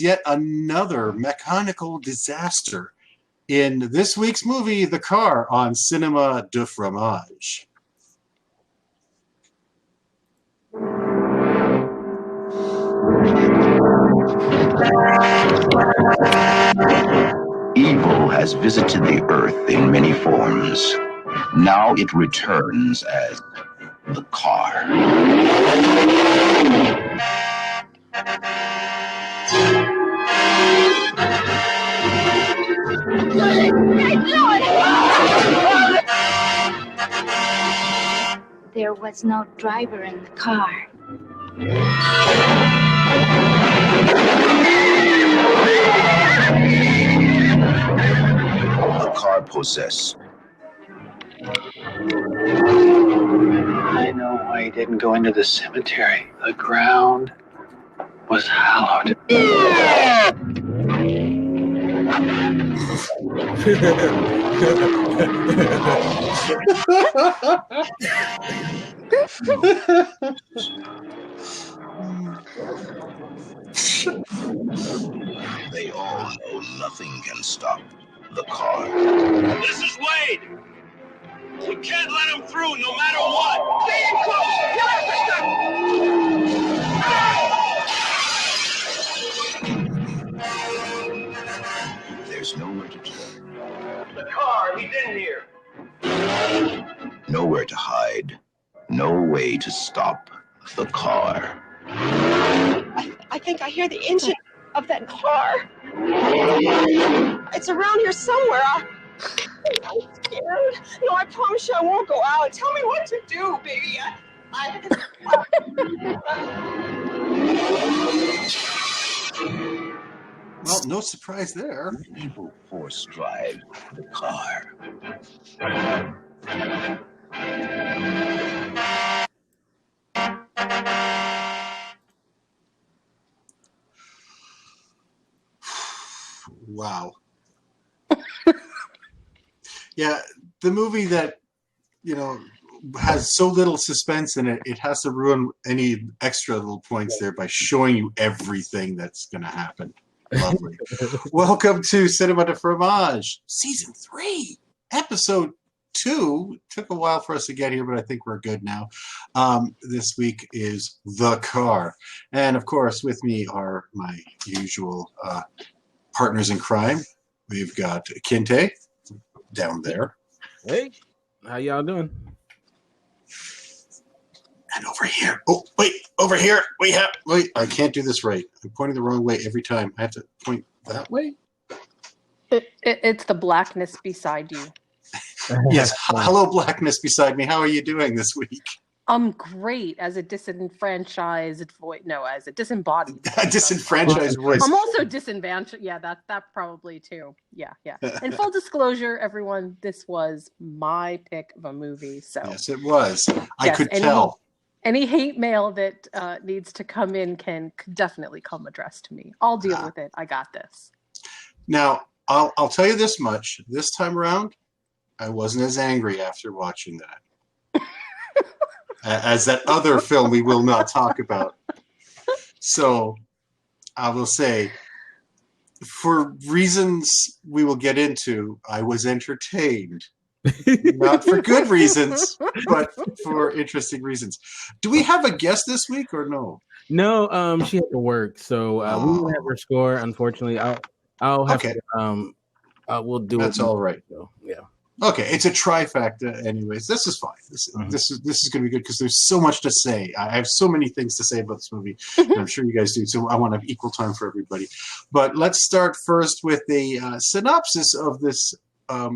yet another mechanical disaster in this week's movie, The Car, on Cinema de Fromage. Evil has visited the earth in many forms. Now it returns as the car. There was no driver in the car. The car possessed. I know why he didn't go into the cemetery. The ground was hallowed. They all know nothing can stop the car. This is Wade! We can't let him through no matter what! Stay in close! There's nowhere to turn. The car, he's in here! Nowhere to hide. No way to stop the car. I think I hear the engine of that car. It's around here somewhere. I'm scared. No, I promise you I won't go out. Tell me what to do, baby. Well, no surprise there. Evil force drives the car. Wow. Yeah, the movie that, has so little suspense in it, it has to ruin any extra little points there by showing you everything that's going to happen. Lovely. Welcome to Cinema de Fromage, Season 3, Episode 2. Took a while for us to get here, but I think we're good now. This week is The Car. And, of course, with me are my usual partners in crime. We've got Kinte down there. Hey, how y'all doing? And over here. Oh, wait, over here. Wait, I can't do this right. I'm pointing the wrong way every time. I have to point that way? It's the blackness beside you. Yes. Hello, blackness beside me. How are you doing this week? I'm great as a disenfranchised voice. No, as a disembodied voice. A disenfranchised voice. I'm also disenfranchised. Yeah, that probably too. Yeah. And full disclosure, everyone, this was my pick of a movie. So yes, it was. I could tell. Any hate mail that needs to come in can definitely come addressed to me. I'll deal with it. I got this. Now, I'll tell you this much. This time around, I wasn't as angry after watching that as that other film we will not talk about. So I will say, for reasons we will get into, I was entertained. Not for good reasons, but for interesting reasons. Do we have a guest this week or no? No, she had to work, so we won't have her score. Unfortunately, I'll have to. We'll do it. That's all right. So, yeah. Okay, it's a trifecta. Anyways, this is fine. This is going to be good because there's so much to say. I have so many things to say about this movie, and I'm sure you guys do. So I want to have equal time for everybody. But let's start first with the synopsis of this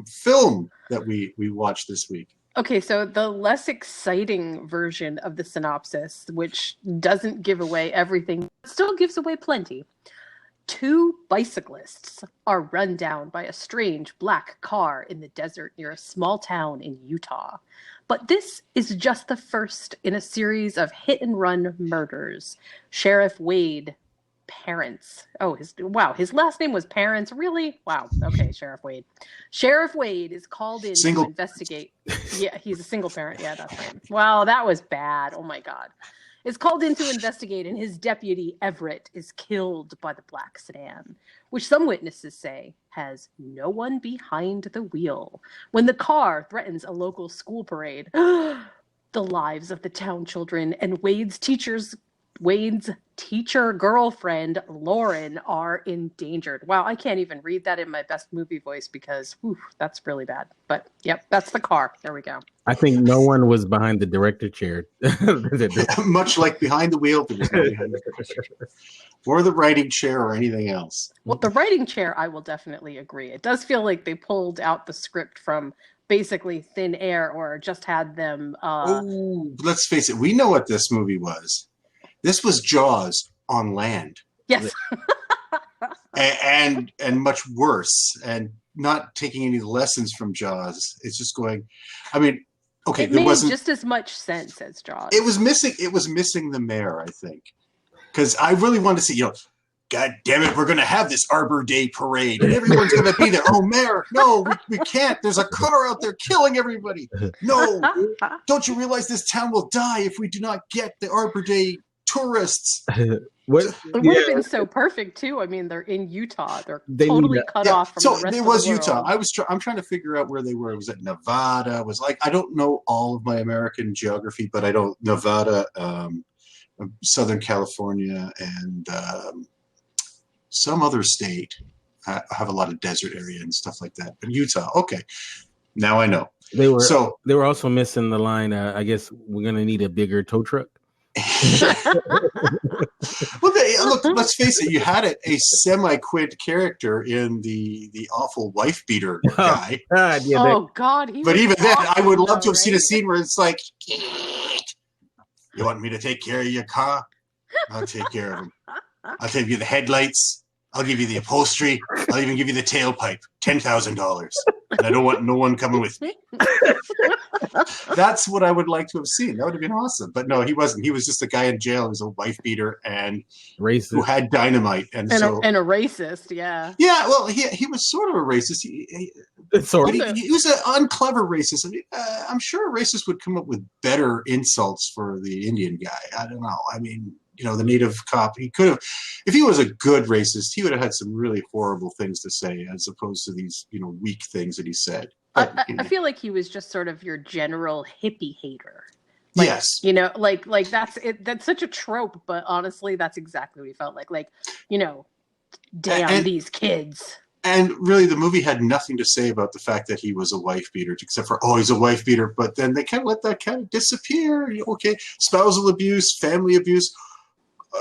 film that we watched this week. Okay, so the less exciting version of the synopsis, which doesn't give away everything, still gives away plenty. 2 bicyclists are run down by a strange black car in the desert near a small town in Utah. But this is just the first in a series of hit-and-run murders. Sheriff Wade Parents. Oh, his last name was Parents. Really? Wow. Okay, Sheriff Wade. Sheriff Wade is called in to investigate. Yeah, he's a single parent. Yeah, that's right. Wow, that was bad. Oh my God. is called in to investigate, and his deputy, Everett, is killed by the black sedan, which some witnesses say has no one behind the wheel. When the car threatens a local school parade, the lives of the town children and Wade's teacher girlfriend, Lauren, are endangered. Wow, I can't even read that in my best movie voice because that's really bad. But yep, that's the car. There we go. I think no one was behind the director chair. Much like behind the wheel, there was no behind the director chair. Or the writing chair or anything else. Well, the writing chair, I will definitely agree. It does feel like they pulled out the script from basically thin air or just had them... let's face it. We know what this movie was. This was Jaws on land. Yes. and much worse, and not taking any lessons from Jaws. It's just going, I mean, okay, it there made wasn't just as much sense as Jaws. It was missing the mayor, I think. Because I really wanted to see, God damn it, we're going to have this Arbor Day parade, and everyone's going to be there. Oh, mayor, no, we can't. There's a car out there killing everybody. No, don't you realize this town will die if we do not get the Arbor Day tourists? It would have been so perfect too. I mean, they're in Utah. They totally cut off from the rest of the world. Utah. I'm trying to figure out where they were. Was it Nevada? Was I don't know all of my American geography, but I know Nevada, Southern California, and some other state have a lot of desert area and stuff like that. But Utah, okay, now I know. They were also missing the line. I guess we're gonna need a bigger tow truck. Well, look, let's face it. You had a semi-quint character in the awful wife beater guy. God, yeah, God! But even then, I would love to have seen a scene where it's like, you want me to take care of your car? I'll take care of him. I'll give you the headlights. I'll give you the upholstery. I'll even give you the tailpipe. $10,000. And I don't want no one coming with me. That's what I would like to have seen. That would have been awesome. But no, he wasn't. He was just a guy in jail who's a wife beater and racist, who had dynamite and a racist. Yeah. Yeah. Well, he was sort of a racist. He was an unclever racist. I mean, I'm sure a racist would come up with better insults for the Indian guy. I don't know. I mean, the native cop, he could have, if he was a good racist, he would have had some really horrible things to say as opposed to these, weak things that he said. But, I feel like he was just sort of your general hippie hater. Yes. Like that's it. That's such a trope, but honestly, that's exactly what he felt like. Like, damn these kids. And really, the movie had nothing to say about the fact that he was a wife beater, except for, he's a wife beater. But then they kind of let that kind of disappear. Okay, spousal abuse, family abuse.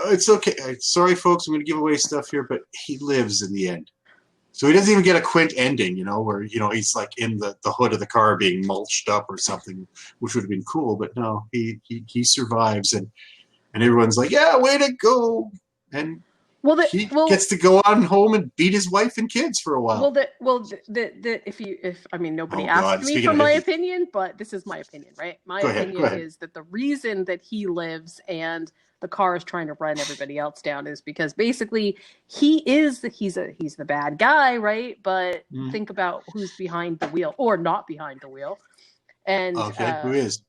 It's okay. Sorry, folks, I'm going to give away stuff here, but he lives in the end. So he doesn't even get a quint ending, where, he's like in the hood of the car being mulched up or something, which would have been cool. But no, he survives, and everyone's like, yeah, way to go. And he gets to go on home and beat his wife and kids for a while. Nobody asked me for my opinion, but this is my opinion, right? My opinion is that the reason that he lives and the car is trying to run everybody else down is because basically he's the bad guy, right? But think about who's behind the wheel or not behind the wheel. And who is?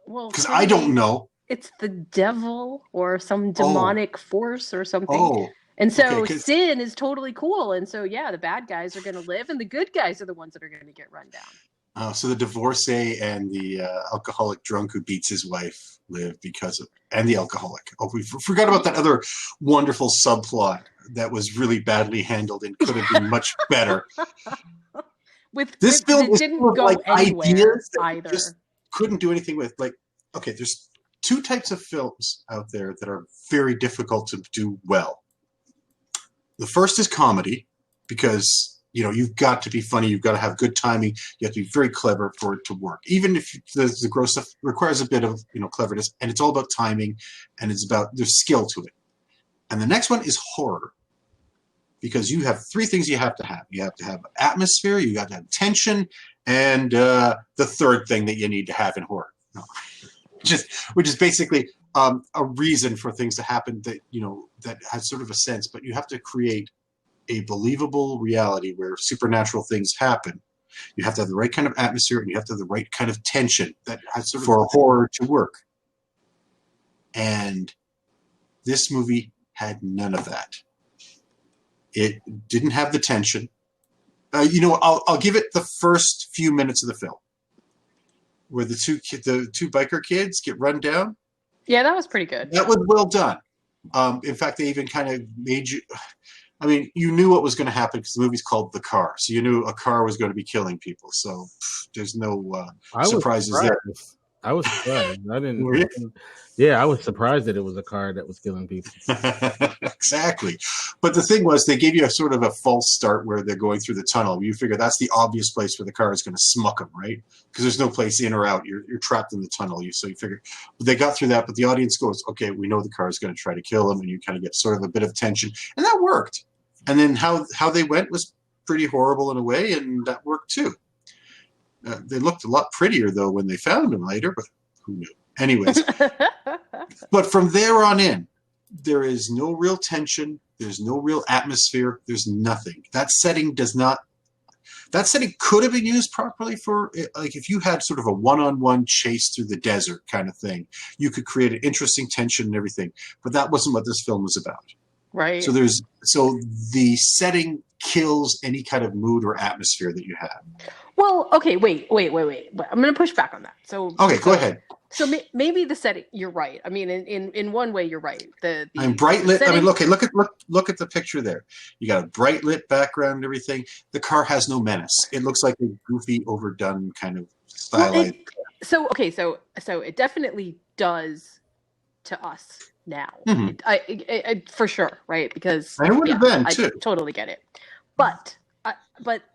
Well, because I don't know. It's the devil or some demonic force or something. Oh. And so sin is totally cool. And so, the bad guys are going to live and the good guys are the ones that are going to get run down. So the divorcee and the alcoholic drunk who beats his wife live and the alcoholic. Oh, we forgot about that other wonderful subplot that was really badly handled and could have been much better. This film didn't go anywhere ideas that either. Just couldn't do anything with. There's two types of films out there that are very difficult to do well. The first is comedy, because you've got to be funny, you've got to have good timing, you have to be very clever for it to work. Even if the gross stuff requires a bit of cleverness, and it's all about timing, and there's skill to it. And the next one is horror, because you have three things you have to have. You have to have atmosphere, you got to have tension, and the third thing that you need to have in horror. Which is basically a reason for things to happen that has sort of a sense, but you have to create a believable reality where supernatural things happen. You have to have the right kind of atmosphere, and you have to have the right kind of tension that has for horror to work. And this movie had none of that. It didn't have the tension. I'll give it the first few minutes of the film, where the two biker kids get run down. Yeah, that was pretty good. That was well done. In fact, they even kind of made you. I mean, you knew what was going to happen because the movie's called The Car, so you knew a car was going to be killing people. So there's no surprises there. I was surprised. I didn't. Yeah, I was surprised that it was a car that was killing people. Exactly. But the thing was, they gave you a sort of a false start where they're going through the tunnel. You figure that's the obvious place where the car is going to smuck them, right? Because there's no place in or out. You're trapped in the tunnel. So you figure, but they got through that. But the audience goes, okay, we know the car is going to try to kill them, and you kind of get sort of a bit of tension, and that worked. And then how they went was pretty horrible in a way, and that worked too. They looked a lot prettier though when they found him later, but who knew? Anyways, but from there on in, there is no real tension. There's no real atmosphere. There's nothing. That setting could have been used properly for, like, if you had sort of a one-on-one chase through the desert kind of thing, you could create an interesting tension and everything. But that wasn't what this film was about. Right. So the setting kills any kind of mood or atmosphere that you have. Well, okay, wait. I'm going to push back on that. So go ahead. So maybe the setting. You're right. I mean, in one way, you're right. I'm bright lit. I mean, look at the picture there. You got a bright lit background and everything. The car has no menace. It looks like a goofy, overdone kind of stylized. So it definitely does to us now. Mm-hmm. I for sure, right? Because I would have been too. I totally get it. But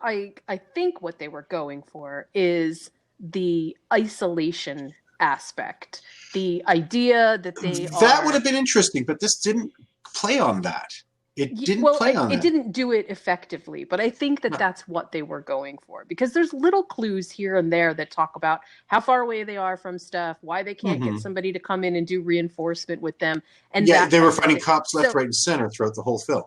I think what they were going for is the isolation aspect, the idea that that would have been interesting, but this didn't play on that. It didn't It didn't do it effectively, but I think that's what they were going for, because there's little clues here and there that talk about how far away they are from stuff, why they can't get somebody to come in and do reinforcement with them, and they were finding cops left, right, and center throughout the whole film.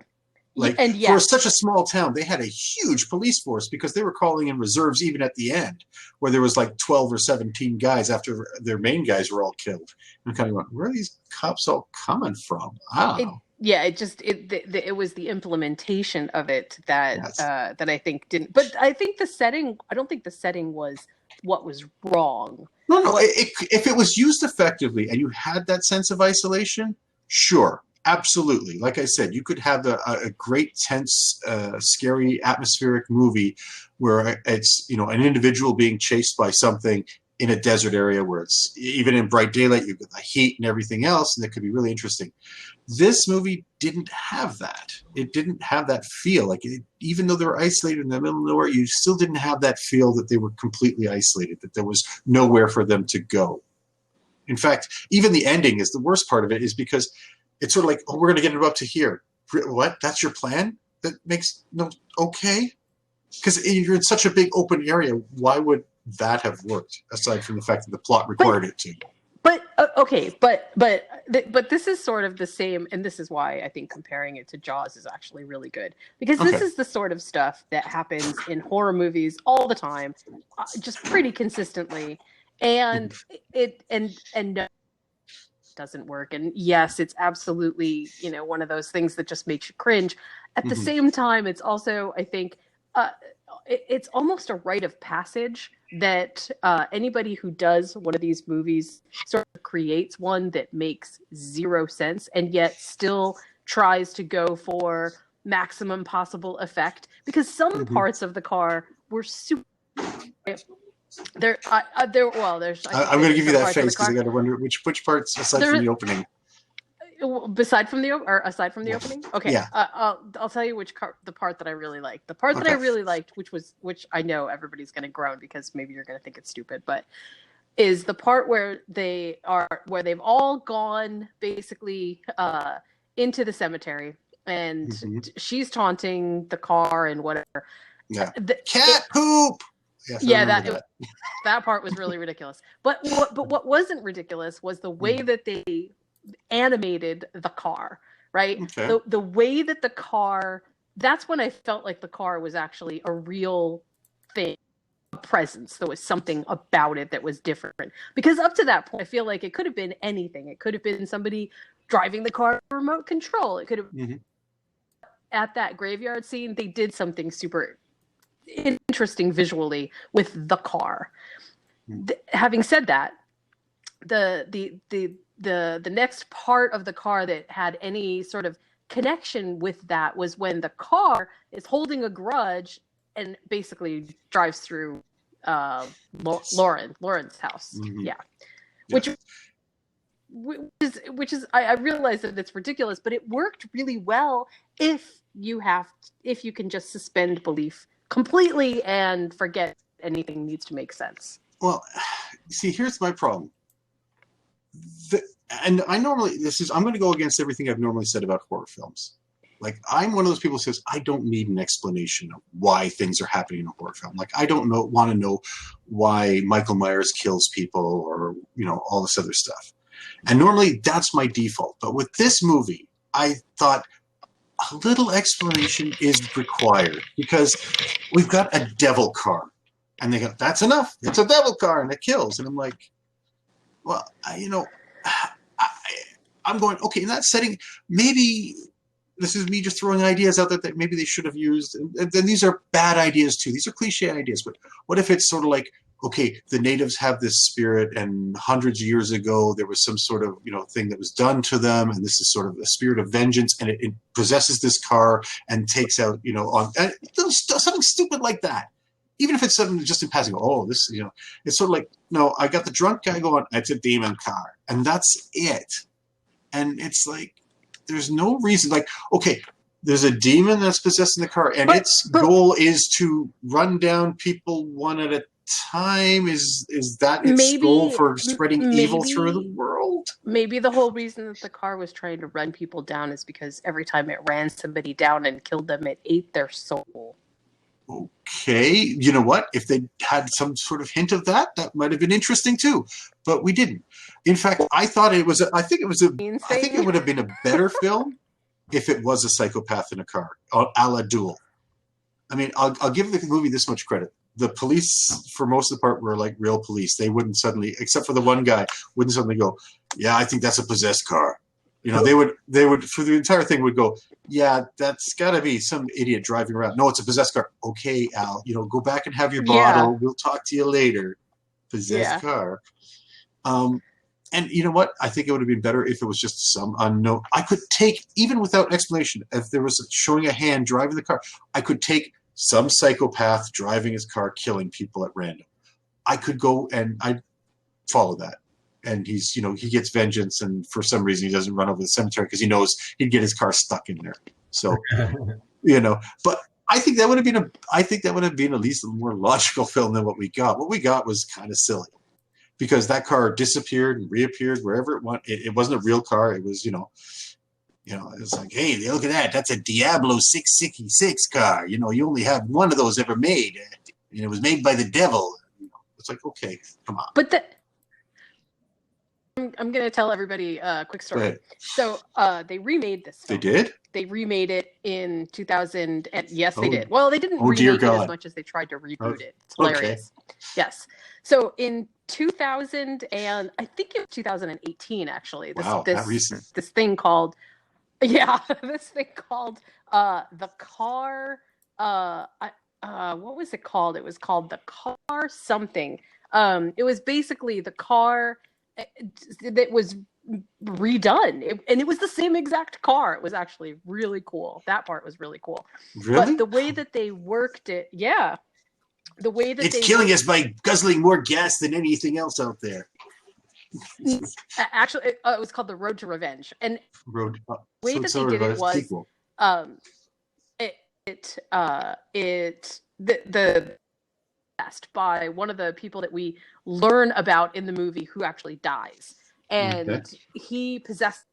For such a small town, they had a huge police force because they were calling in reserves even at the end, where there was like 12 or 17 guys after their main guys were all killed. I'm kind of going, where are these cops all coming from? I don't know. It was the implementation of it that I think didn't. But I think the setting. I don't think the setting was what was wrong. No. If it was used effectively and you had that sense of isolation, sure. Absolutely. Like I said, you could have a great, tense, scary, atmospheric movie where it's, an individual being chased by something in a desert area where it's even in bright daylight, you've got the heat and everything else, and it could be really interesting. This movie didn't have that. It didn't have that feel. Even though they were isolated in the middle of nowhere, you still didn't have that feel that they were completely isolated, that there was nowhere for them to go. In fact, even the ending is the worst part of it, is because it's sort of like, we're going to get it up to here. What? That's your plan? That makes no... Okay. Because you're in such a big open area. Why would that have worked, aside from the fact that the plot required it to? But this is sort of the same, and this is why I think comparing it to Jaws is actually really good. Because this is the sort of stuff that happens in horror movies all the time, just pretty consistently. And doesn't work, and yes, it's absolutely one of those things that just makes you cringe. At the same time, it's also, I think, it's almost a rite of passage that anybody who does one of these movies sort of creates one that makes zero sense and yet still tries to go for maximum possible effect, because some parts of the car were super. I'm going to give you that face because I got to wonder which parts aside from the opening. Aside from the opening, okay. Yeah. I'll tell you the part that I really liked. The part that I really liked, which I know everybody's going to groan because maybe you're going to think it's stupid, but is the part where they've all gone basically into the cemetery, and she's taunting the car and whatever. Yeah. Cat poop. That part was really ridiculous. But what wasn't ridiculous was the way that they animated the car, right? Okay. The way that the car, that's when I felt like the car was actually a real thing. presence. There was something about it that was different. Because up to that point, I feel like it could have been anything. It could have been somebody driving the car remote control. It could have at that graveyard scene, they did something super interesting visually with the car. Having said that, the next part of the car that had any sort of connection with that was when the car is holding a grudge and basically drives through Lauren's house. Yeah. Which is I realize that it's ridiculous, but it worked really well if you can just suspend belief completely and forget anything needs to make sense. Well, see, here's my problem. And I'm going to go against everything I've normally said about horror films. Like, I'm one of those people who says, I don't need an explanation of why things are happening in a horror film. Like, I don't want to know why Michael Myers kills people or, all this other stuff. And normally that's my default. But with this movie, I thought a little explanation is required because we've got a devil car. And they go, that's enough. It's a devil car and it kills. And I'm like, well, I'm going, okay, in that setting, maybe this is me just throwing ideas out there that maybe they should have used. And then these are bad ideas too. These are cliche ideas. But what if it's sort of like, okay, the natives have this spirit and hundreds of years ago there was some sort of, thing that was done to them. And this is sort of a spirit of vengeance. And it possesses this car and takes out, something stupid like that. Even if it's something just in passing, this, it's sort of like, no, I got the drunk guy going, it's a demon car. And that's it. And it's like, there's no reason. Like, okay, there's a demon that's possessing the car, and its goal is to run down people one at a time. Is that its goal for spreading evil through the world? Maybe the whole reason that the car was trying to run people down is because every time it ran somebody down and killed them, it ate their soul. Okay, you know what? If they had some sort of hint of that, that might have been interesting too. But we didn't. In fact, I think it would have been a better film if it was a psychopath in a car, a la Duel. I mean, I'll give the movie this much credit. The police, for most of the part, were like real police. They wouldn't suddenly, except for the one guy, wouldn't suddenly go, "Yeah, I think that's a possessed car." They would for the entire thing would go, yeah, that's got to be some idiot driving around. No, it's a possessed car. Okay, Al, go back and have your bottle. We'll talk to you later. Possessed car. And you know what? I think it would have been better if it was just some unknown. I could take, even without explanation, if there was showing a hand driving the car, I could take some psychopath driving his car, killing people at random. I could go and I'd follow that. And he's, he gets vengeance, and for some reason he doesn't run over the cemetery because he knows he'd get his car stuck in there. So, but I think that would have been at least a more logical film than what we got. What we got was kind of silly because that car disappeared and reappeared wherever it went. It wasn't a real car. It was, it was like, hey, look at that. That's a Diablo 666 car. You only have one of those ever made. And it was made by the devil. It's like, okay, come on. But I'm going to tell everybody a quick story. So they remade this film. They did? They remade it in 2000. And yes, they did. Well, they didn't remake it as much as they tried to reboot it. It's hilarious. Okay. Yes. So in 2000 and I think it was 2018, actually. This thing called The Car. What was it called? It was called The Car something. It was basically the car that was redone, and it was the same exact car. It was actually really cool. That part was really cool. Really? But the way that they worked it, the way that it's killing us by guzzling more gas than anything else out there. Actually, it was called The Road to Revenge, and the way that they did it was the by one of the people that we learn about in the movie who actually dies, and he possessed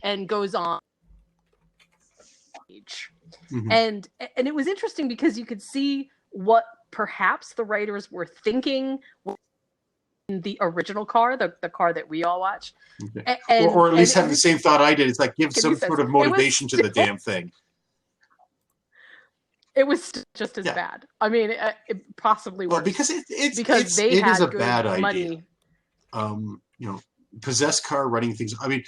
and goes on and it was interesting because you could see what perhaps the writers were thinking in the original car, the car that we all watch, or at least have the same thought I did. It's like give some sort of motivation to the damn thing. It was still just as bad. I mean, it possibly worse. Well, because it they had is a good bad money. idea. Possessed car running things. I mean,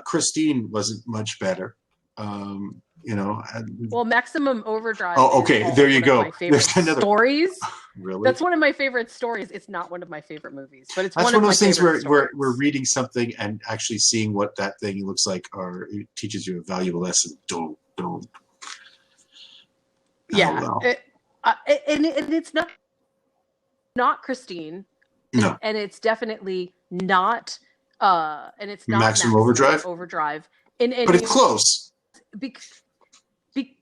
Christine wasn't much better. Well, Maximum Overdrive. Oh, okay. There you go. There's another stories. Really? That's one of my favorite stories. It's not one of my favorite movies, but it's that's one of those things where we're reading something and actually seeing what that thing looks like, or it teaches you a valuable lesson. Don't. Yeah, well. and it's not Christine. No, and it's definitely not. And it's not Maximum Overdrive. But it's close.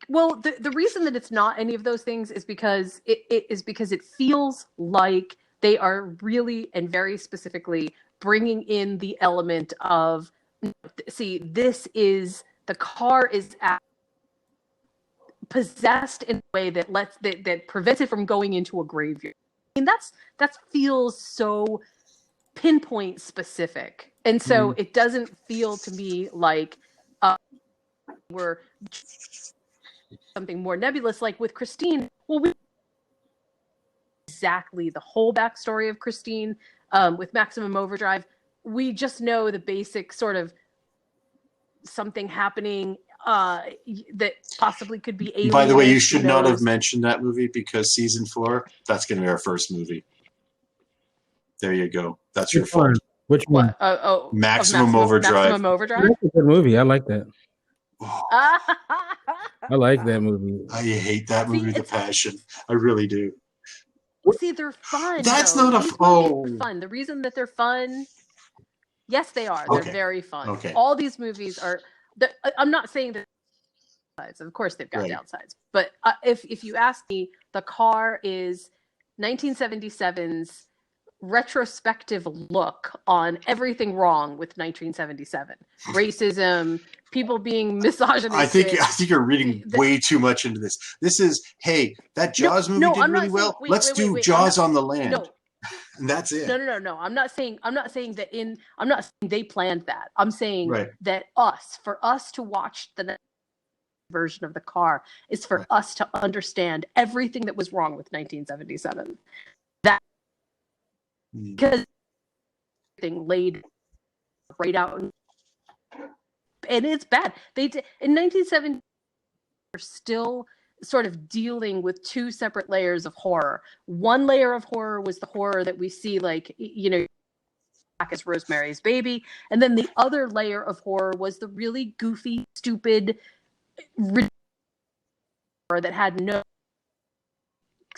Well, the reason that it's not any of those things is because it feels like they are really and very specifically bringing in the element of, see, the car is possessed in a way that that prevents it from going into a graveyard. I mean, that feels so pinpoint specific, and so it doesn't feel to me like we're something more nebulous, like with Christine. Well, we exactly the whole backstory of Christine. With Maximum Overdrive, we just know the basic sort of something happening that possibly could be alien. By the way, you should not have mentioned that movie, because season 4, that's going to be our first movie. There you go. That's your fault. Which one? Maximum Overdrive. Maximum Overdrive. That's a good movie. I like that. I like that movie. I hate that movie with a passion. I really do. See, they're fun. That's though. not fun. The reason that they're fun, yes, they are. They're very fun. Okay. All these movies are. I'm not saying that. Of course, they've got downsides. But if you ask me, The Car is 1977's retrospective look on everything wrong with 1977. Racism, people being misogynistic. I think you're reading way too much into this. This is, hey, that Jaws movie did really well. Let's do Jaws on the land. No. And that's it. No. I'm not saying that I'm not saying they planned that. I'm saying that for us to watch the version of The Car is for us to understand everything that was wrong with 1977. That because everything laid right out, and it's bad. They did in 1970. They're still sort of dealing with two separate layers of horror. One layer of horror was the horror that we see, like, back as Rosemary's Baby, and then the other layer of horror was the really goofy, stupid horror that had no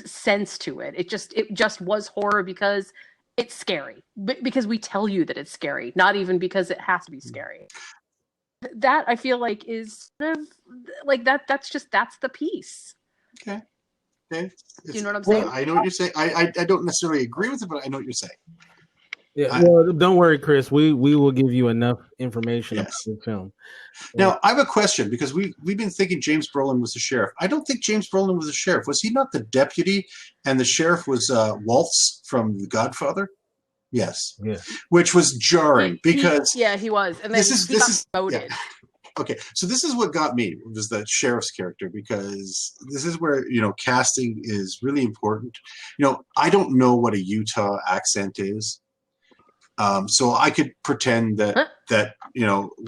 sense to it. It just was horror because it's scary, because we tell you that it's scary, not even because it has to be scary. That, I feel like, is sort of like that's the piece. Okay. Do you know what I'm saying? I know what you're saying. I don't necessarily agree with it, but I know what you're saying. Yeah, well, don't worry, Chris. We will give you enough information about the film. Now, I have a question, because we've been thinking James Brolin was the sheriff. I don't think James Brolin was the sheriff. Was he not the deputy, and the sheriff was Waltz from The Godfather? Yes. Yeah. Which was jarring, because he was, and then he got promoted. Yeah. Okay, so this is what got me, was the sheriff's character, because this is where, casting is really important. I don't know what a Utah accent is. So I could pretend that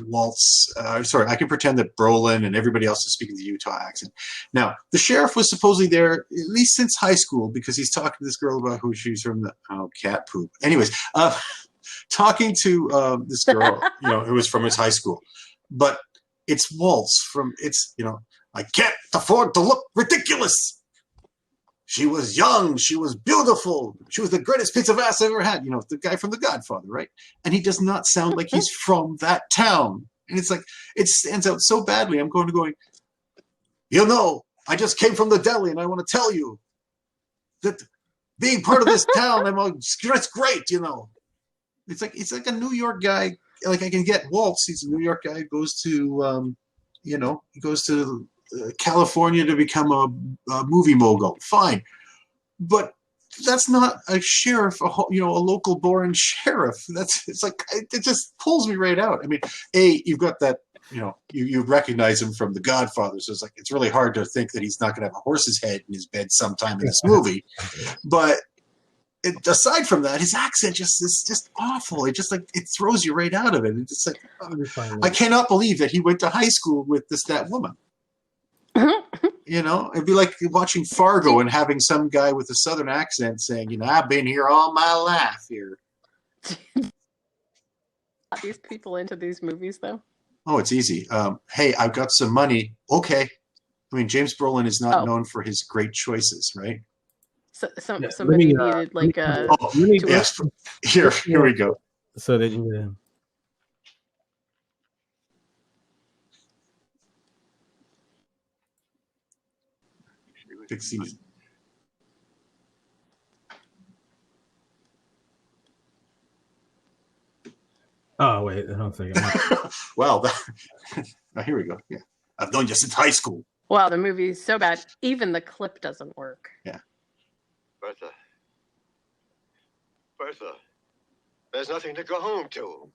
Waltz, I could pretend that Brolin and everybody else is speaking the Utah accent. Now, the sheriff was supposedly there at least since high school, because he's talking to this girl about who she's from, cat poop. Anyways, talking to this girl, who was from his high school. But it's Waltz I can't afford to look ridiculous. She was young. She was beautiful. She was the greatest piece of ass I ever had. The guy from The Godfather, right? And he does not sound like he's from that town. And it's like, it stands out so badly. I'm going, I just came from the deli, and I want to tell you that being part of this town, it's great, It's like a New York guy. Like, I can get Waltz. He's a New York guy. Goes to, he goes to California to become a movie mogul. Fine. But that's not a sheriff, a local born sheriff. It's like, it just pulls me right out. I mean, you've got that, you recognize him from The Godfather, so it's like, it's really hard to think that he's not going to have a horse's head in his bed sometime in this movie. But aside from that, his accent is just awful. It just like, it throws you right out of it. It's just like, I cannot believe that he went to high school with that woman. It'd be like watching Fargo and having some guy with a Southern accent saying, I've been here all my life here. These people into these movies, though? Oh, it's easy. Hey, I've got some money. Okay. I mean, James Brolin is not known for his great choices, right? So, somebody needed like a... yes. Here we go. So that you... Big season. Oh, wait. I don't think. Well, here we go. Yeah. I've known you since high school. Wow, the movie's so bad. Even the clip doesn't work. Yeah. Bertha, there's nothing to go home to.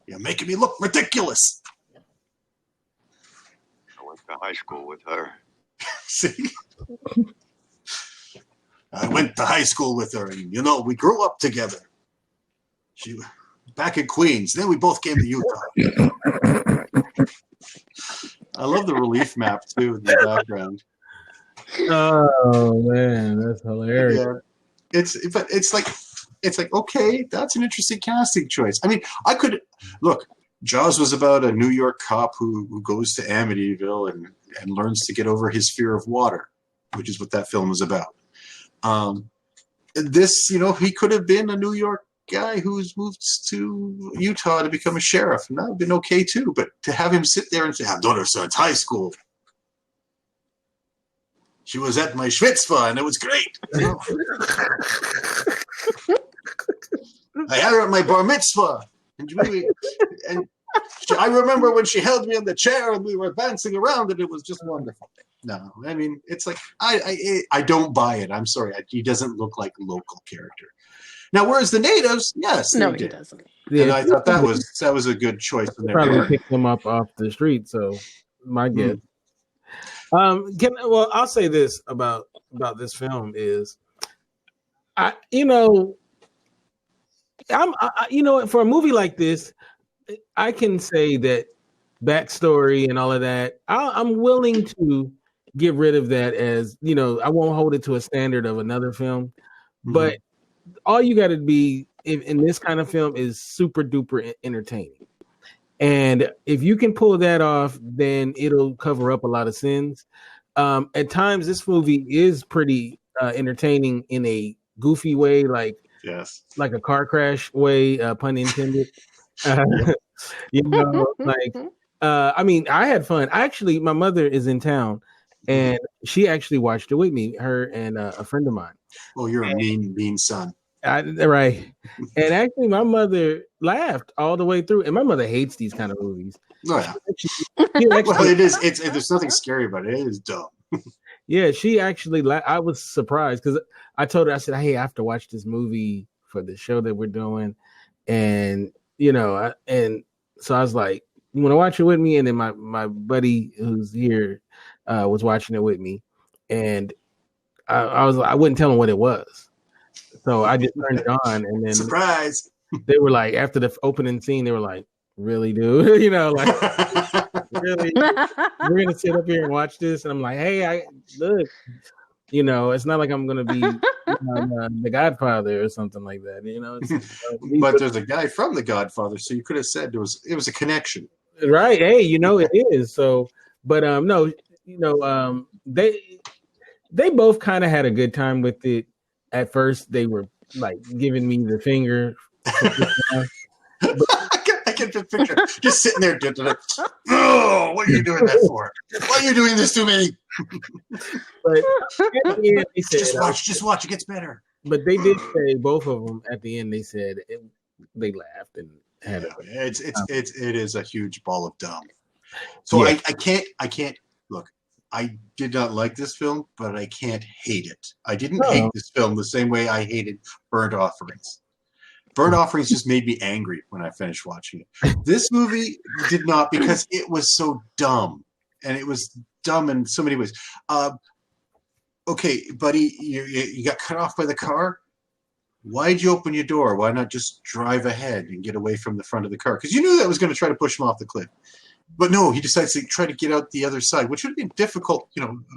You're making me look ridiculous. I went to high school with her. See? I went to high school with her, and we grew up together. She back in Queens. Then we both came to Utah. I love the relief map too in the background. Oh man, that's hilarious. Yeah. It's like okay, that's an interesting casting choice. I mean, I could look. Jaws was about a New York cop who goes to Amityville and learns to get over his fear of water, which is what that film was about. This, he could have been a New York guy who's moved to Utah to become a sheriff, and that would have been okay too. But to have him sit there and say, I've known her since high school. She was at my schwitzfa, and it was great. I had her at my bar mitzvah. And I remember when she held me in the chair and we were dancing around, and it was just wonderful. No, I mean, it's like, I don't buy it. I'm sorry. He doesn't look like a local character. Now, whereas the natives, yes, no, he doesn't. Yeah, and I thought that was a good choice. Probably picked them up off the street. So my guess. I'll say this about this film is, for a movie like this, I can say that backstory and all of that, I'm willing to get rid of that as, I won't hold it to a standard of another film, but all you got to be in this kind of film is super duper entertaining. And if you can pull that off, then it'll cover up a lot of sins. At times, this movie is pretty entertaining in a goofy way, like a car crash way, pun intended. I had fun. My mother is in town, and she actually watched it with me, her and a friend of mine. Oh, you're a mean son. Right. And actually, my mother laughed all the way through, and my mother hates these kind of movies. Oh, yeah. Well, it is. There's nothing scary about it. It is dumb. Yeah, she actually. I was surprised because I told her, I said, "Hey, I have to watch this movie for the show that we're doing," and and so I was like, "You want to watch it with me?" And then my buddy who's here was watching it with me, and I was like, I wouldn't tell him what it was, so I just turned it on, and then surprise. They were like, after the opening scene, they were like, "Really, dude?" Really? We're gonna sit up here and watch this? And I'm like, "Hey, look, it's not like I'm gonna be The Godfather or something like that, But there's a guy from The Godfather, so you could have said it was a connection, right? Hey, it is. So, but no, they both kind of had a good time with it. At first, they were like giving me the finger. I can just picture just sitting there. Oh, what are you doing that for? Why are you doing this to me? But they said, just watch. It gets better. But they did say, both of them at the end, they said they laughed and had it is a huge ball of dumb. So yeah. I can't look. I did not like this film, but I can't hate it. I didn't hate this film the same way I hated Burnt Offerings. Burnt Offerings just made me angry when I finished watching it. This movie did not, because it was so dumb. And it was dumb in so many ways. Okay, buddy, you got cut off by the car? Why'd you open your door? Why not just drive ahead and get away from the front of the car? Because you knew that was going to try to push him off the cliff. But no, he decides to try to get out the other side, which would have been difficult.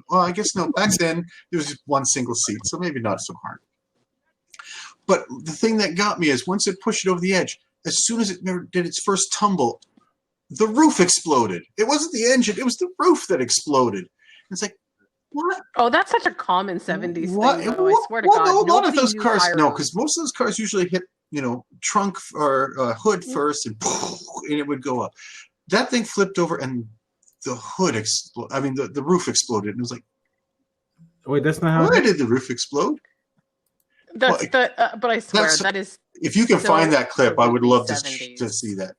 Well, I guess no. Back then, there was just one single seat, so maybe not so hard. But the thing that got me is once it pushed it over the edge, as soon as it did its first tumble, the roof exploded. It wasn't the engine; it was the roof that exploded. It's like, what? Oh, that's such a common 70s thing, though. I swear to God. No, a lot of those cars, pyros. no, because most of those cars usually hit, trunk or hood first, and it would go up. That thing flipped over, and the hood exploded. I mean, the roof exploded, and it was like, wait, that's not how. Why did the roof explode? But I swear that is. If you can so find that clip, I would love to 70s. see that.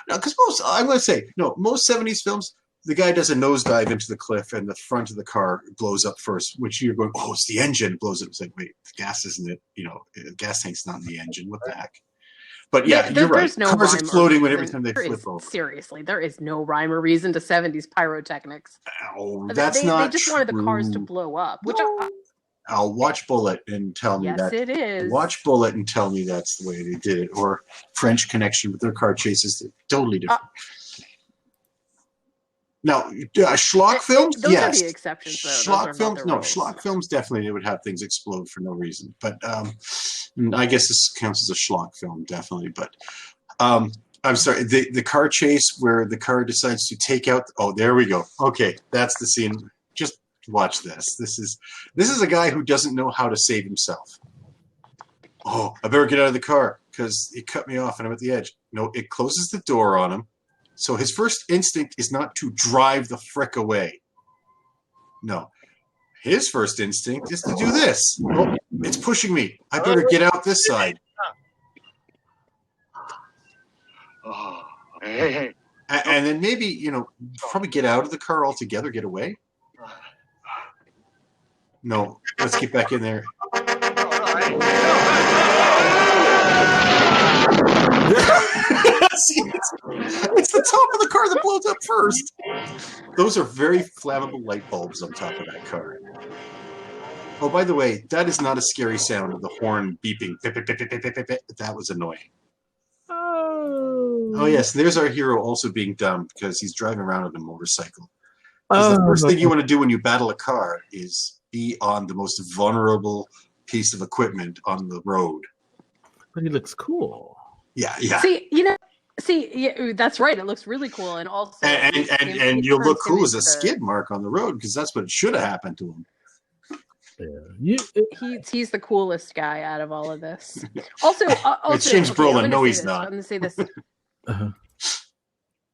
Because I'm going to say, most 70s films, the guy does a nosedive into the cliff, and the front of the car blows up first, which you're going, oh, it's the engine blows up. It's like, wait, the gas isn't it? The gas tank's not in the engine. What the heck? But yeah, you're right. There's no Cars rhyme exploding or when reason. every time they There flip is, over. Seriously, there is no rhyme or reason to 70s pyrotechnics. Oh, that's not They just wanted the cars to true. blow up, which I'll watch Bullet and tell me that. yes, it is. Watch Bullet and tell me that's the way they did it. Or French Connection with their car chases. They're totally different. Now, schlock films, those yes. are the exceptions, though. Schlock films, no. Schlock films, definitely, they would have things explode for no reason. But I guess this counts as a schlock film, definitely. But I'm sorry, the car chase where the car decides to take out. Oh, there we go. Okay, that's the scene. Just watch this. This is a guy who doesn't know how to save himself. Oh, I better get out of the car because he cut me off and I'm at the edge. No, it closes the door on him. So his first instinct is not to drive the frick away. No. His first instinct is to do this. Oh, it's pushing me. I better get out this side. Oh, hey. And then maybe, probably get out of the car altogether, get away. No, let's get back in there. See, it's the top of the car that blows up first. Those are very flammable light bulbs on top of that car. Oh, by the way, that is not a scary sound of the horn beeping. That was annoying. Oh, yes. There's our hero also being dumb because he's driving around on a motorcycle. The first thing you want to do when you battle a car is be on the most vulnerable piece of equipment on the road. But he looks cool. Yeah. See, that's right. It looks really cool, and also, and you'll look cool as a skid mark on the road because that's what should have happened to him. Yeah, he's the coolest guy out of all of this. Also, it's James Brolin. No, he's not. I'm going to say this. Uh-huh.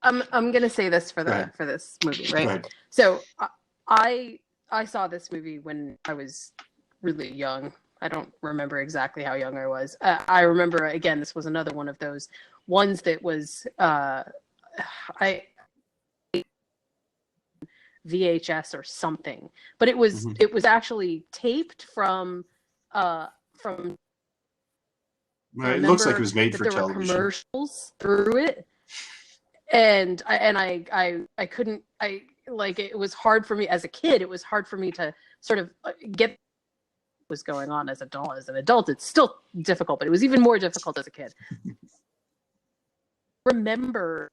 I'm going to say this for this movie, right? So I saw this movie when I was really young. I don't remember exactly how young I was. I remember, again, this was another one of those ones that was VHS or something, but it was actually taped from. It looks like it was made for there television. Were commercials through it, and I couldn't. It was hard for me as a kid. It was hard for me to sort of get what was going on as an adult. It's still difficult, but it was even more difficult as a kid. Remember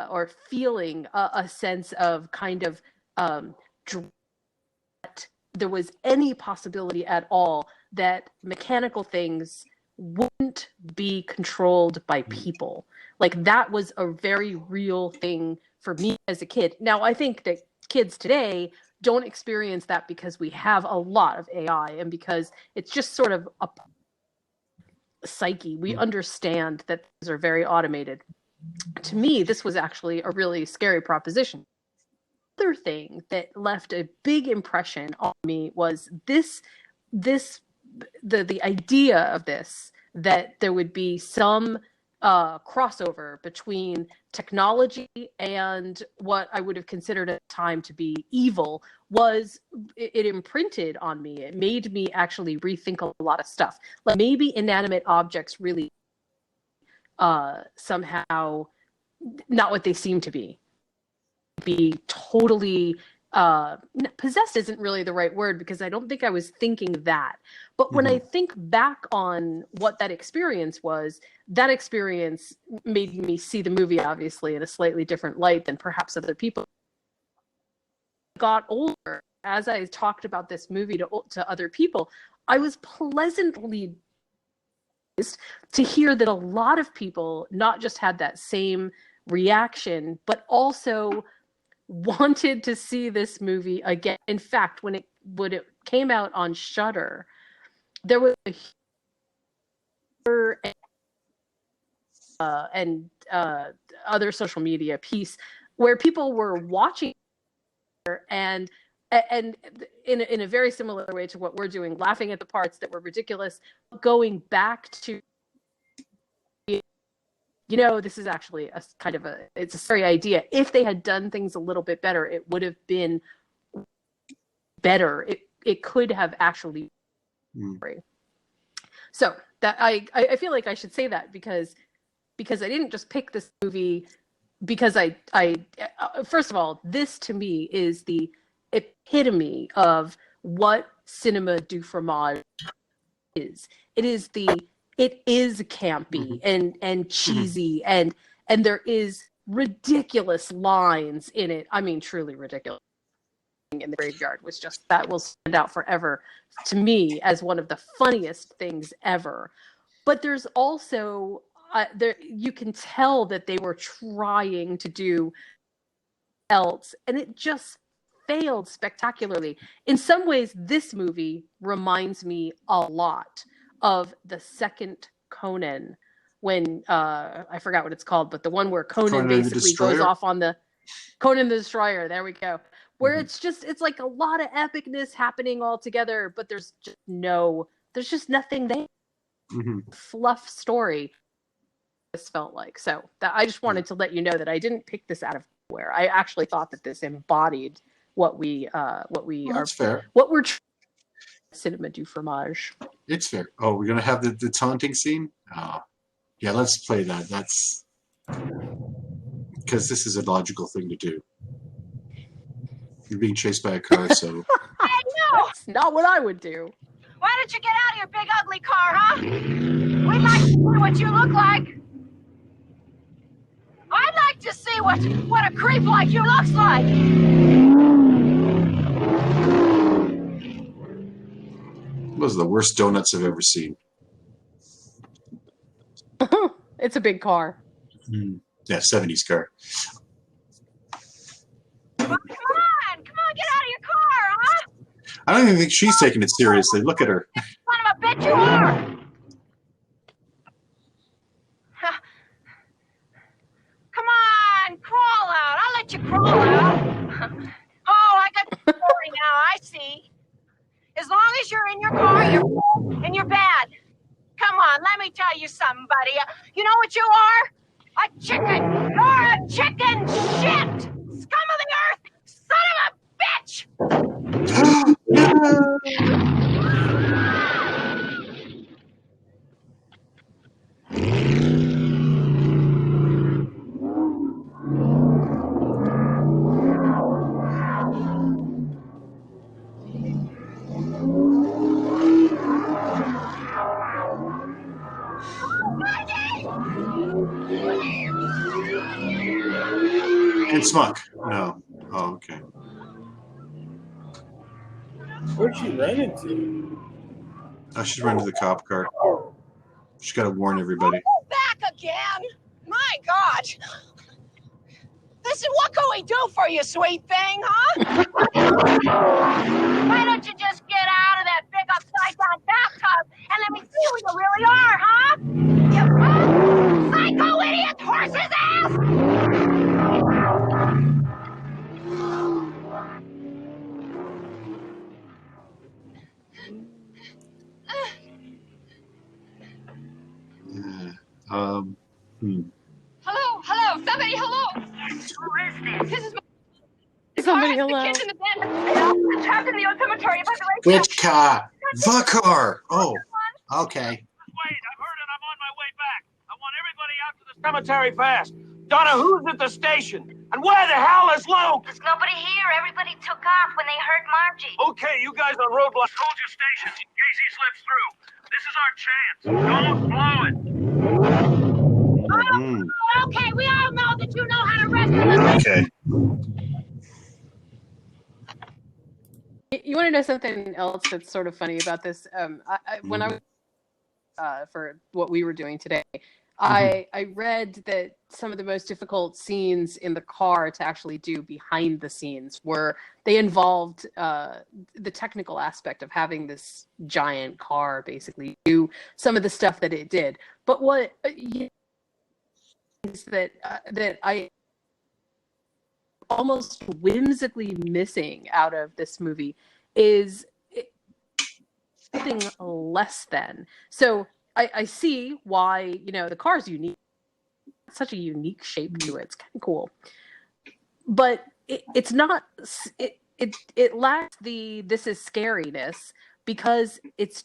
or feeling a sense of kind of dread that there was any possibility at all that mechanical things wouldn't be controlled by people. Like, that was a very real thing for me as a kid. Now, I think that kids today don't experience that because we have a lot of AI and because it's just sort of a psyche. We understand that things are very automated. To me, this was actually a really scary proposition. Other thing that left a big impression on me was the idea of this, that there would be some crossover between technology and what I would have considered at the time to be evil it imprinted on me. It made me actually rethink a lot of stuff. Like maybe inanimate objects really somehow not what they seem to be totally possessed isn't really the right word, because I don't think I was thinking that. But when I think back on what that experience was, that experience made me see the movie obviously in a slightly different light than perhaps other people. Got older, as I talked about this movie to other people, I was pleasantly to hear that a lot of people not just had that same reaction, but also wanted to see this movie again. In fact, when it came out on Shudder, there was and other social media piece where people were watching and in a very similar way to what we're doing, laughing at the parts that were ridiculous, going back to, this is actually a kind of it's a scary idea. If they had done things a little bit better, it would have been better. It could have actually So that I feel like I should say that because I didn't just pick this movie because I first of all, this to me is the epitome of what cinema du fromage is. It is campy and cheesy and there is ridiculous lines in it. I mean, truly ridiculous. In the graveyard that will stand out forever to me as one of the funniest things ever. But there's also you can tell that they were trying to do else, and it just failed spectacularly. In some ways, this movie reminds me a lot of the second Conan, when I forgot what it's called, but the one where Conan basically goes off on the Conan the Destroyer. There we go. Where it's like a lot of epicness happening all together, but there's just nothing there. Fluff story. This felt like so that I just wanted to let you know that I didn't pick this out of nowhere. I actually thought that this embodied what we're cinema du fromage. It's fair. Oh, we're gonna have the taunting scene. Yeah, let's play that. That's because this is a logical thing to do. You're being chased by a car, so. I know! That's not what I would do. Why don't you get out of your big ugly car, huh? We'd like to see what you look like. I'd like to see what a creep like you looks like. Those are the worst donuts I've ever seen. It's a big car. Yeah, 70s car. Come on, get out of your car, huh? I don't even think she's taking it seriously. Look at her. Son of a bitch you are! Come on, crawl out. I'll let you crawl out. Oh, I got the story now. I see. As long as you're in your car, you're cool and you're bad. Come on, let me tell you something, buddy. You know what you are? A chicken. You're a chicken shit! Scum of the earth! Son of a bitch! And Smuck. No. Oh, okay. Where'd she run into? Oh, she's running to the cop car. She's got to warn everybody. Oh, back again! My God! This is what can we do for you, sweet thing, huh? Why don't you just get out of that big upside down bathtub and let me see who you really are, huh? You psycho idiot horse's ass! somebody The hello. kids in the van. I'm trapped in the old cemetery by the lake. Which car? The car. Oh, okay. Wait, I've heard it. I'm on my way back. I want everybody out to the cemetery fast. Donna, who's at the station? And where the hell is Luke? There's nobody here. Everybody took off when they heard Margie. Okay, you guys on roadblock, hold your stations in case he slips through. This is our chance. Don't blow it. Mhm. Okay, we all know that you know how to rescue us. Okay. You want to know something else that's sort of funny about this? When I was for what we were doing today, I read that some of the most difficult scenes in the car to actually do behind the scenes were they involved the technical aspect of having this giant car basically do some of the stuff that it did. But what is that I almost whimsically missing out of this movie is something less than. So I see why, the car's unique. It's such a unique shape to it. It's kind of cool. But it's not, it lacks the this is scariness because it's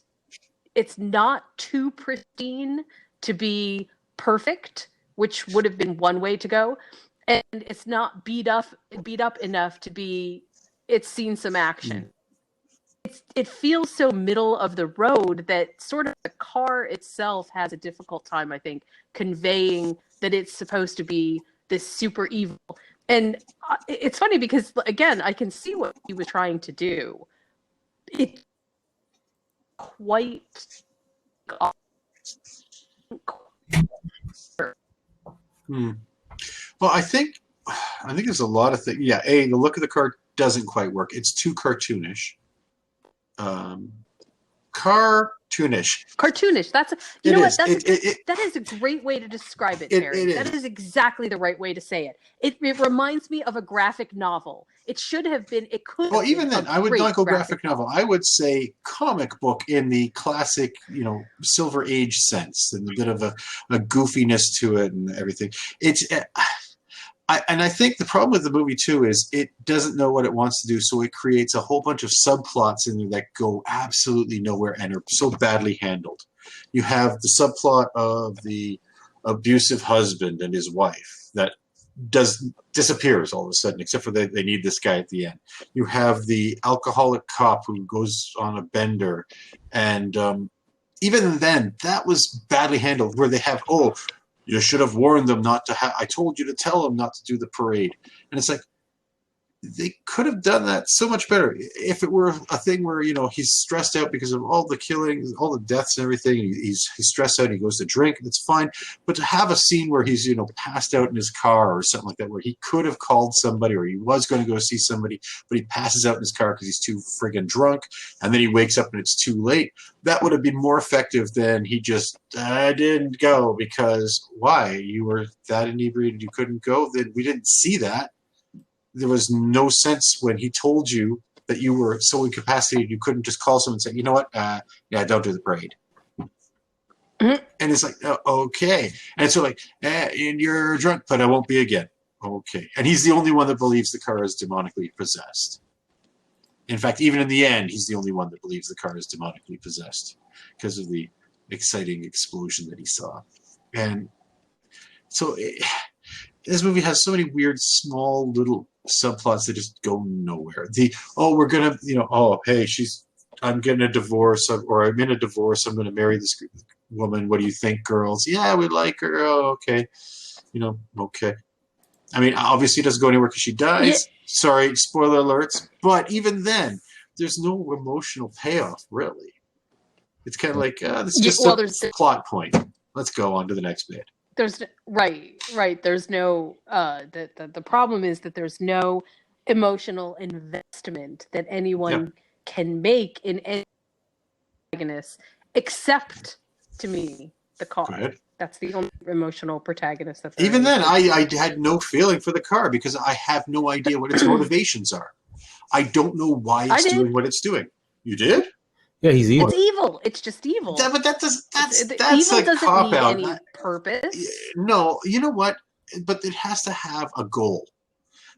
not too pristine to be perfect, which would have been one way to go. And it's not beat up enough to be it's seen some action. It feels so middle of the road that sort of the car itself has a difficult time, I think, conveying that it's supposed to be this super evil. And it's funny because, again, I can see what he was trying to do. It quite... Well, I think there's a lot of things. Yeah, the look of the car doesn't quite work. It's too cartoonish. Cartoonish. That's It know is. what? That is a great way to describe it, Terry. That is exactly the right way to say it. It reminds me of a graphic novel. It should have been. It could. Well, even then, I would not go graphic novel. I would say comic book in the classic, Silver Age sense, and a bit of a goofiness to it and everything. I think the problem with the movie too is it doesn't know what it wants to do, so it creates a whole bunch of subplots in there that go absolutely nowhere and are so badly handled. You have the subplot of the abusive husband and his wife that disappears all of a sudden, except for they need this guy at the end. You have the alcoholic cop who goes on a bender, and even then, that was badly handled. Where they have you should have warned them not to I told you to tell them not to do the parade. And it's like, they could have done that so much better. If it were a thing where, he's stressed out because of all the killings, all the deaths and everything, he's stressed out and he goes to drink, it's fine. But to have a scene where he's, passed out in his car or something like that, where he could have called somebody or he was going to go see somebody, but he passes out in his car because he's too friggin' drunk, and then he wakes up and it's too late, that would have been more effective than he just, I didn't go because, why? You were that inebriated you couldn't go? Then we didn't see that. There was no sense when he told you that you were so incapacitated you couldn't just call someone and say, you know what, don't do the parade. And it's like, okay. And so and you're drunk, but I won't be again. Okay. And he's the only one that believes the car is demonically possessed. In fact, even in the end, he's the only one that believes the car is demonically possessed because of the exciting explosion that he saw. And so this movie has so many weird, small, little subplots that just go nowhere. We're gonna, hey, I'm getting a divorce, or I'm in a divorce. I'm gonna marry this woman. What do you think, girls? Yeah, we like her. Oh, okay. Okay. I mean, obviously, it doesn't go anywhere because she dies. Yeah. Sorry, spoiler alerts. But even then, there's no emotional payoff, really. It's kind of like this is just a plot point. Let's go on to the next bit. There's right. There's no the problem is that there's no emotional investment that anyone can make in any protagonist except, to me, the car. That's the only emotional protagonist. Even then, I had no feeling for the car because I have no idea what its motivations are. I don't know why it's doing what it's doing. You did? Yeah, he's evil. It's evil. It's just evil. But that's evil a doesn't cop need out. any purpose. No, you know what? But it has to have a goal.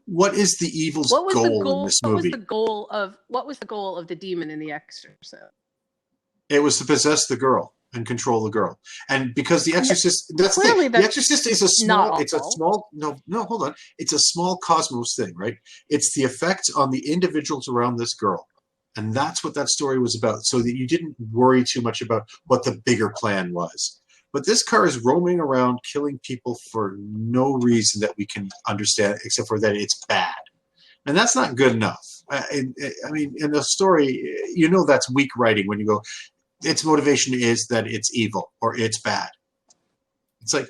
What is the evil's What was goal, the in goal? this What was movie? the goal of the demon in The Exorcist? It was to possess the girl and control the girl. And because The Exorcist, that's the Clearly thing. The that's Exorcist is a not small, it's a all. small, no, hold on. It's a small cosmos thing, right? It's the effect on the individuals around this girl. And that's what that story was about, so that you didn't worry too much about what the bigger plan was. But this car is roaming around killing people for no reason that we can understand, except for that it's bad. And that's not good enough. I mean, in the story, you know that's weak writing when you go, its motivation is that it's evil or it's bad. It's like,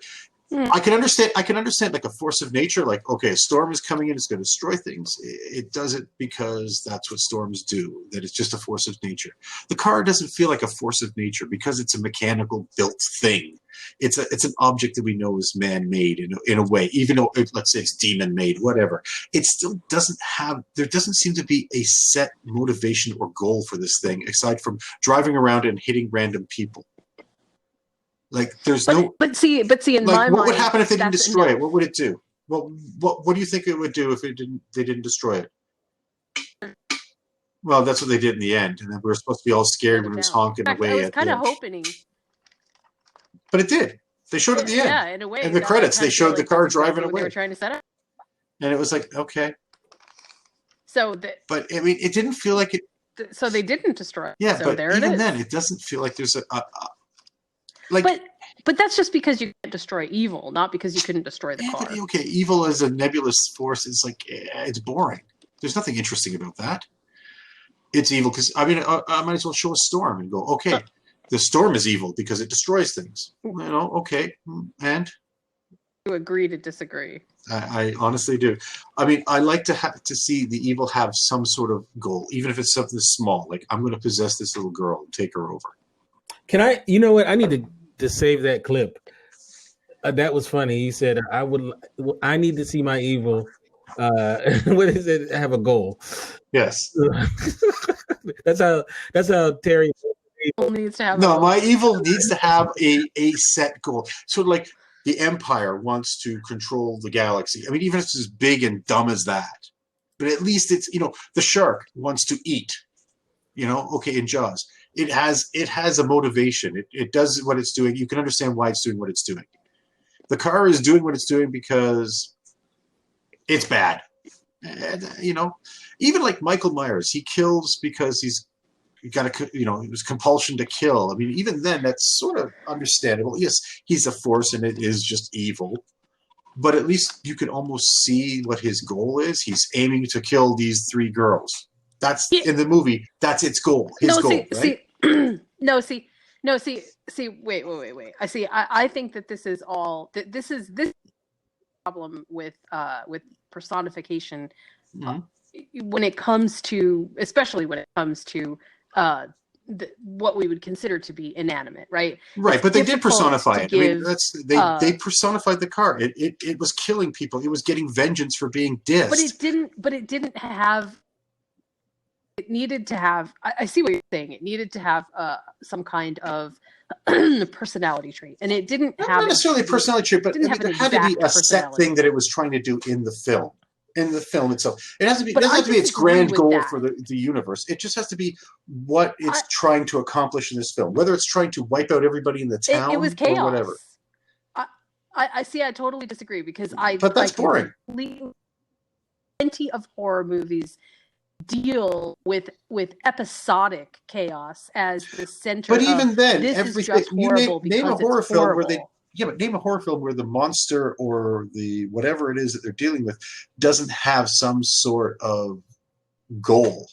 I can understand like a force of nature, like, okay, a storm is coming in, it's going to destroy things. It does it because that's what storms do, that it's just a force of nature. The car doesn't feel like a force of nature because it's a mechanical built thing. It's an object that we know is man-made in a way, even though, let's say it's demon-made, whatever. It still doesn't have, there doesn't seem to be a set motivation or goal for this thing, aside from driving around and hitting random people. Like there's but see in like, my mind, what would happen if they didn't that's destroy enough. it? What would it do? What do you think it would do if they didn't destroy it? Well, that's what they did in the end, and then we were supposed to be all scared when it was honking In fact, away. I was kind of hoping, but it did. They showed it at the end. Yeah, in a way. In the credits, they showed the car driving away. They were trying to set up. And it was like, okay. So, but I mean, it didn't feel like it. So they didn't destroy it. Yeah, so but there even it is. then, it doesn't feel like there's like. But that's just because you can't destroy evil, not because you couldn't destroy the car. Okay, evil as a nebulous force is like, it's boring. There's nothing interesting about that. It's evil because, I mean, I might as well show a storm and go, okay, the storm is evil because it destroys things. You know, okay, and? You agree to disagree. I honestly do. I mean, I like to see the evil have some sort of goal, even if it's something small. Like, I'm going to possess this little girl and take her over. Can I, you know what, I need to save that clip. That was funny. He said, I need to see my evil. What is it? Have a goal. Yes. that's how Terry needs to have. No, my evil needs to have a set goal. So like the Empire wants to control the galaxy. I mean, even if it's as big and dumb as that, but at least it's, you know, the shark wants to eat. You know, okay, in Jaws, it has a motivation. It does what it's doing. You can understand why it's doing what it's doing. The car is doing what it's doing because it's bad. And, you know, even like Michael Myers, he kills because he's got a, you know, it was compulsion to kill. I mean, even then, that's sort of understandable. Yes, he's a force and it is just evil. But at least you can almost see what his goal is. He's aiming to kill these 3 girls. That's in the movie. That's its goal. His goal, right? Wait. I think that this is all. This is problem with personification when it comes to, especially when it comes to what we would consider to be inanimate, right? Right, but they did personify it. Give, I mean, they personified the car. It was killing people. It was getting vengeance for being dissed. But it didn't have. It needed to have. I see what you're saying. It needed to have some kind of personality trait, and it didn't have not necessarily a personality trait, but I mean, there had to be a set thing that it was trying to do in the film. In the film itself, it has to be. It doesn't have to be its grand goal for the universe. It just has to be what it's trying to accomplish in this film. Whether it's trying to wipe out everybody in the town, it was chaos. Or whatever. I see. I totally disagree because But that's boring. Plenty of horror movies deal with episodic chaos as the center. But even then, this is just horrible. Name a horror film where they. Yeah, but name a horror film where the monster or the whatever it is that they're dealing with doesn't have some sort of goal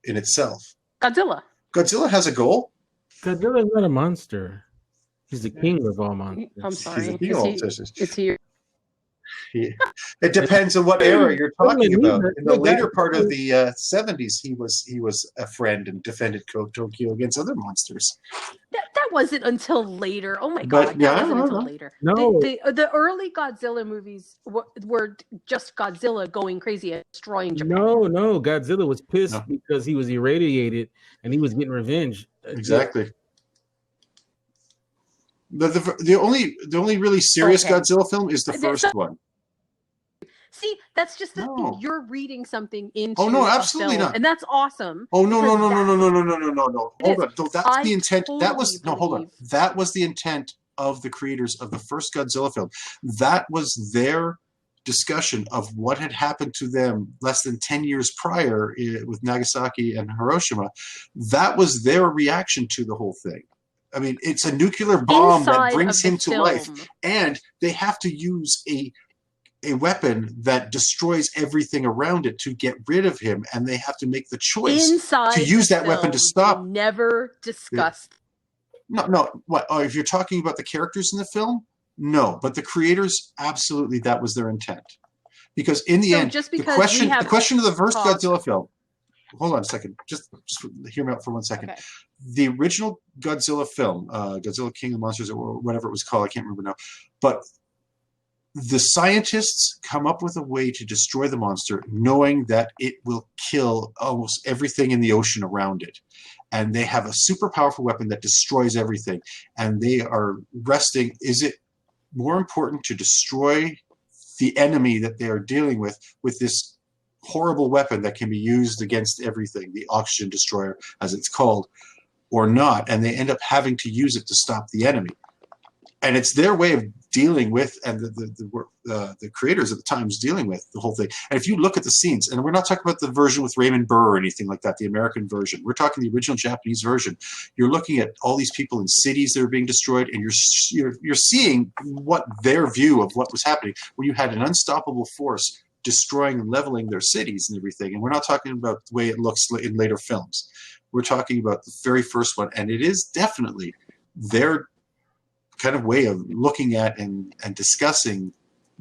in itself. Godzilla. Godzilla has a goal. Godzilla is not a monster. He's the king of all monsters. I'm sorry. He's the king of all monsters. Is he? It depends on what era you're talking about. In the later part of the 70s, he was a friend and defended Tokyo against other monsters. That wasn't until later. Oh my god! That wasn't until later. No, the early Godzilla movies were just Godzilla going crazy and destroying Japan. No, Godzilla was pissed because he was irradiated and he was getting revenge. Exactly. The only really serious Godzilla film is the first one. See, that's just the No. thing. You're reading something into Oh no, a absolutely film, not. and that's awesome. Oh no, no, because no, no, no, that- no, no, no, no, no. It Hold is. on. No, that's the intent. That was totally no, hold on. believe- That was the intent of the creators of the first Godzilla film. That was their discussion of what had happened to them less than 10 years prior with Nagasaki and Hiroshima. That was their reaction to the whole thing. I mean, it's a nuclear bomb Inside that brings of the him to life, film. and they have to use a weapon that destroys everything around it to get rid of him, and they have to make the choice Inside to use the that weapon to film, stop. they never discussed. No. What? Oh, if you're talking about the characters in the film, no. But the creators, absolutely, that was their intent. Because in the So end, just the because question, we have the question of the first talked- Godzilla film. Hold on a second. Just hear me out for 1 second. Okay. The original Godzilla film, Godzilla King of Monsters, or whatever it was called, I can't remember now. But the scientists come up with a way to destroy the monster, knowing that it will kill almost everything in the ocean around it. And they have a super powerful weapon that destroys everything. And they are resting. Is it more important to destroy the enemy that they are dealing with this horrible weapon that can be used against everything, the oxygen destroyer, as it's called, or not? And they end up having to use it to stop the enemy. And it's their way of dealing with, and the creators at the time was dealing with the whole thing. And if you look at the scenes, and we're not talking about the version with Raymond Burr or anything like that, the American version. We're talking the original Japanese version. You're looking at all these people in cities that are being destroyed, and you're seeing what their view of what was happening, where you had an unstoppable force destroying and leveling their cities and everything. And we're not talking about the way it looks in later films. We're talking about the very first one, and it is definitely their kind of way of looking at and discussing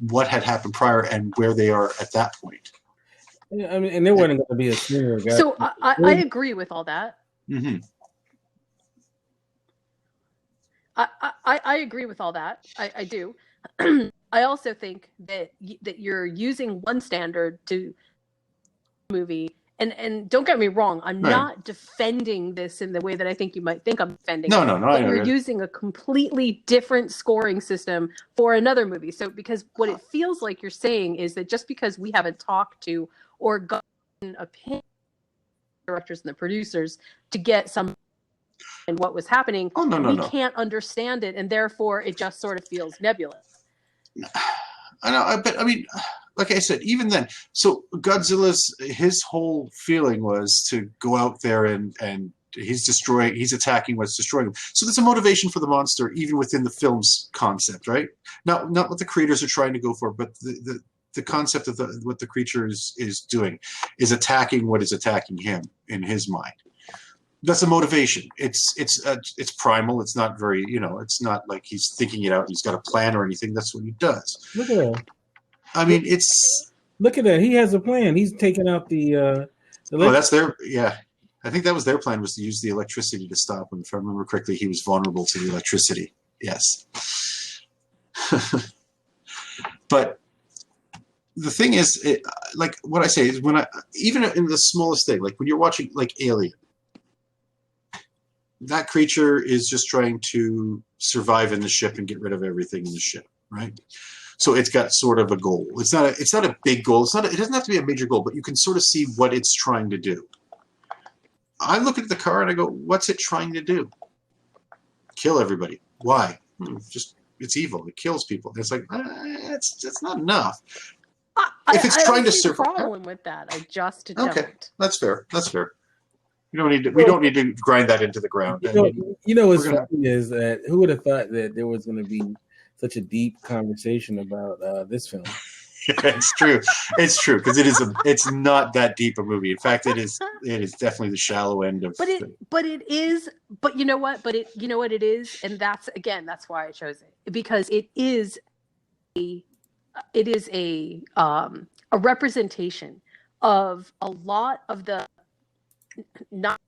what had happened prior and where they are at that point. Yeah, I mean, and there wasn't going to be a scenario. So I agree with all that. Mm-hmm. I agree with all that. I do. I also think that you're using one standard to movie. And don't get me wrong, I'm Right. not defending this in the way that I think you might think I'm defending No, it. no, I But know you're that. using a completely different scoring system for another movie. So because what it feels like you're saying is that just because we haven't talked to or gotten opinion directors and the producers to get some and what was happening, we can't understand it, and therefore it just sort of feels nebulous. I know, but I mean, like I said, even then, so his whole feeling was to go out there and he's attacking what's destroying him. So there's a motivation for the monster even within the film's concept, right? Not what the creators are trying to go for, but the concept of what the creature is doing is attacking what is attacking him in his mind. That's a motivation. It's primal. It's not very, it's not like he's thinking it out. He's got a plan or anything. That's what he does. Look at that. I mean, look at that. He has a plan. He's taking out the that's their, yeah. I think that was their plan, was to use the electricity to stop him. If I remember correctly, he was vulnerable to the electricity. Yes. But the thing is, like what I say is, even in the smallest thing, like when you're watching like Alien, that creature is just trying to survive in the ship and get rid of everything in the ship, right? So it's got sort of a goal. It's not a big goal. It doesn't have to be a major goal, but you can sort of see what it's trying to do. I look at the car and I go, what's it trying to do? Kill everybody. Why? It's evil. It kills people. It's like, it's not enough. If it's trying to survive. I have a problem with that. I just Okay, don't. that's fair. We don't need to grind that into the ground. What's funny is that who would have thought that there was going to be such a deep conversation about this film? It's true. It's true, because it's not that deep a movie. In fact, it is definitely the shallow end of. But you know what? You know what it is, and that's why I chose it, because it is a representation of a lot of the not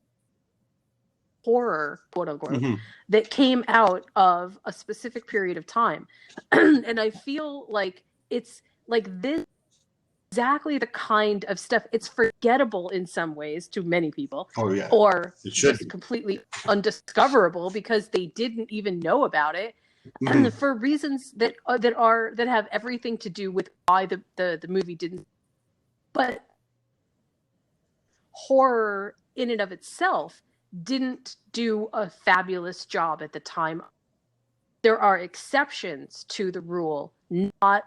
horror, quote unquote, that came out of a specific period of time. And I feel like it's like this exactly the kind of stuff. It's forgettable in some ways to many people. Oh yeah. Or it should just completely undiscoverable because they didn't even know about it. for reasons that have everything to do with why the movie didn't. But horror in and of itself didn't do a fabulous job at the time. There are exceptions to the rule. Not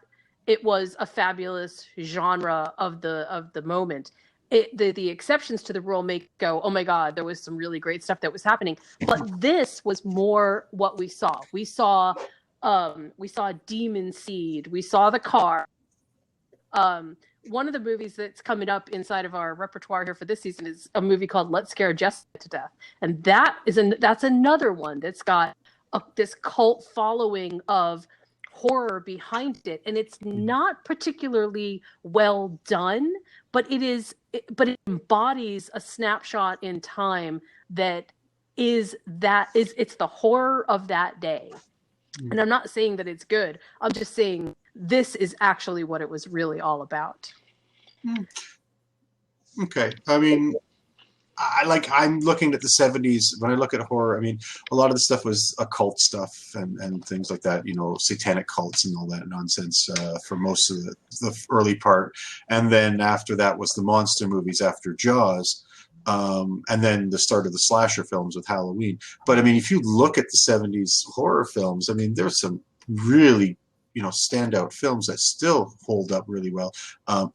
it was a fabulous genre of the moment. The exceptions to the rule make go, oh my God, there was some really great stuff that was happening. But this was more what we saw. We saw Demon Seed. We saw The Car. One of the movies that's coming up inside of our repertoire here for this season is a movie called Let's Scare Jessica to Death. And that's another one that's got this cult following of horror behind it. And it's not particularly well done, but it embodies a snapshot in time it's the horror of that day. And I'm not saying that it's good. I'm just saying this is actually what it was really all about. Okay. I mean, I'm looking at the 70s. When I look at horror, I mean, a lot of the stuff was occult stuff and things like that, satanic cults and all that nonsense for most of the early part. And then after that was the monster movies after Jaws. And then the start of the slasher films with Halloween. But I mean, if you look at the 70s horror films, I mean, there's some really, standout films that still hold up really well.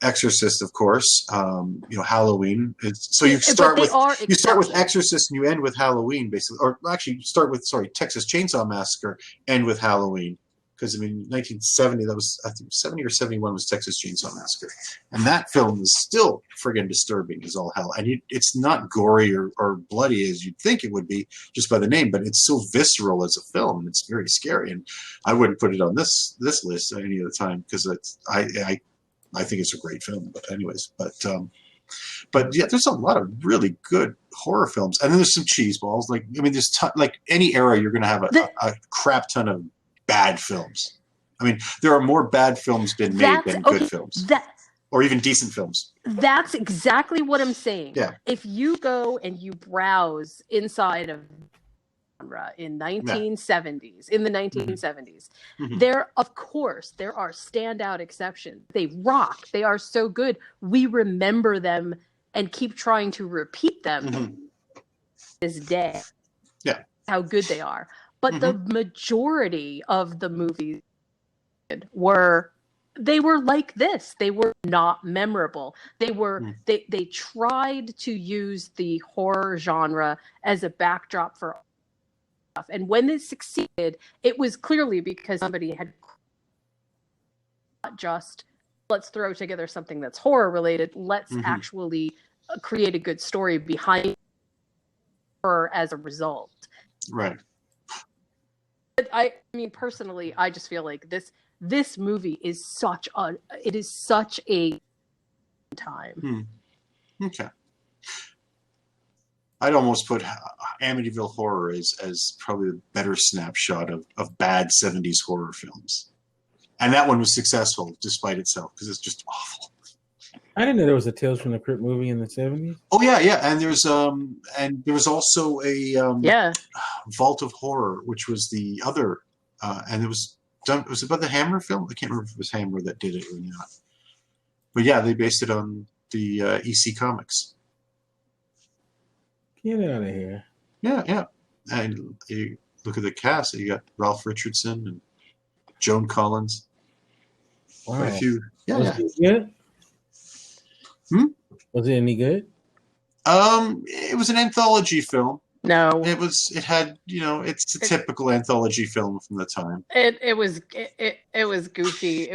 Exorcist, of course, Halloween. So you start with Exorcist and you end with Halloween, basically. Or actually start with, Texas Chainsaw Massacre, end with Halloween. Because, 1970, that was, I think, 70 or 71 was Texas Chainsaw Massacre. And that film is still friggin' disturbing as all hell. And it's not gory or bloody as you'd think it would be just by the name, but it's so visceral as a film, and it's very scary. And I wouldn't put it on this list any other time because I think it's a great film. But anyways, but yeah, there's a lot of really good horror films. And then there's some cheese balls. There's like any era, you're going to have a crap ton of bad films. I mean, there are more bad films been made than good films, or even decent films. That's exactly what I'm saying. Yeah. If you go and you browse inside of genre in 1970s, in the 1970s, there are standout exceptions. They rock. They are so good. We remember them and keep trying to repeat them this day. Yeah. How good they are. But the majority of the movies were like this. They were not memorable. They tried to use the horror genre as a backdrop for stuff. And when they succeeded, it was clearly because somebody had not just let's throw together something that's horror related. Let's actually create a good story behind horror as a result. Right. I mean, personally, I just feel like this movie is such a time. Okay. I'd almost put Amityville Horror as probably the better snapshot of bad 70s horror films. And that one was successful despite itself because it's just awful. I didn't know there was a Tales from the Crypt movie in the 70s. Oh yeah. And there was also a Vault of Horror, which was the other, and it was done. It was about the Hammer film. I can't remember if it was Hammer that did it or not. But yeah, they based it on the EC Comics. Get out of here. Yeah. And you look at the cast. You got Ralph Richardson and Joan Collins. Wow. Quite a few. Yeah. Was it good? Was it any good? It was an anthology film. No, it had it's a typical anthology film from the time. It was goofy.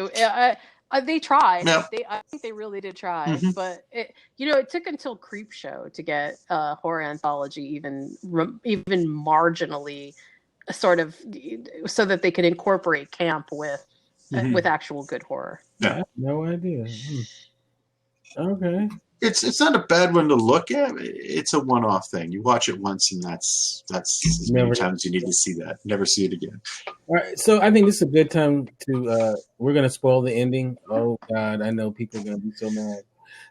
They tried. Yeah. I think they really did try, but it took until Creepshow to get horror anthology even marginally sort of so that they could incorporate camp with actual good horror. Yeah. I have no idea. Okay. It's not a bad one to look at. It's a one-off thing. You watch it once, and that's as many times you need to see that. Never see it again. All right. So I think this is a good time to. We're gonna spoil the ending. Oh God, I know people are gonna be so mad.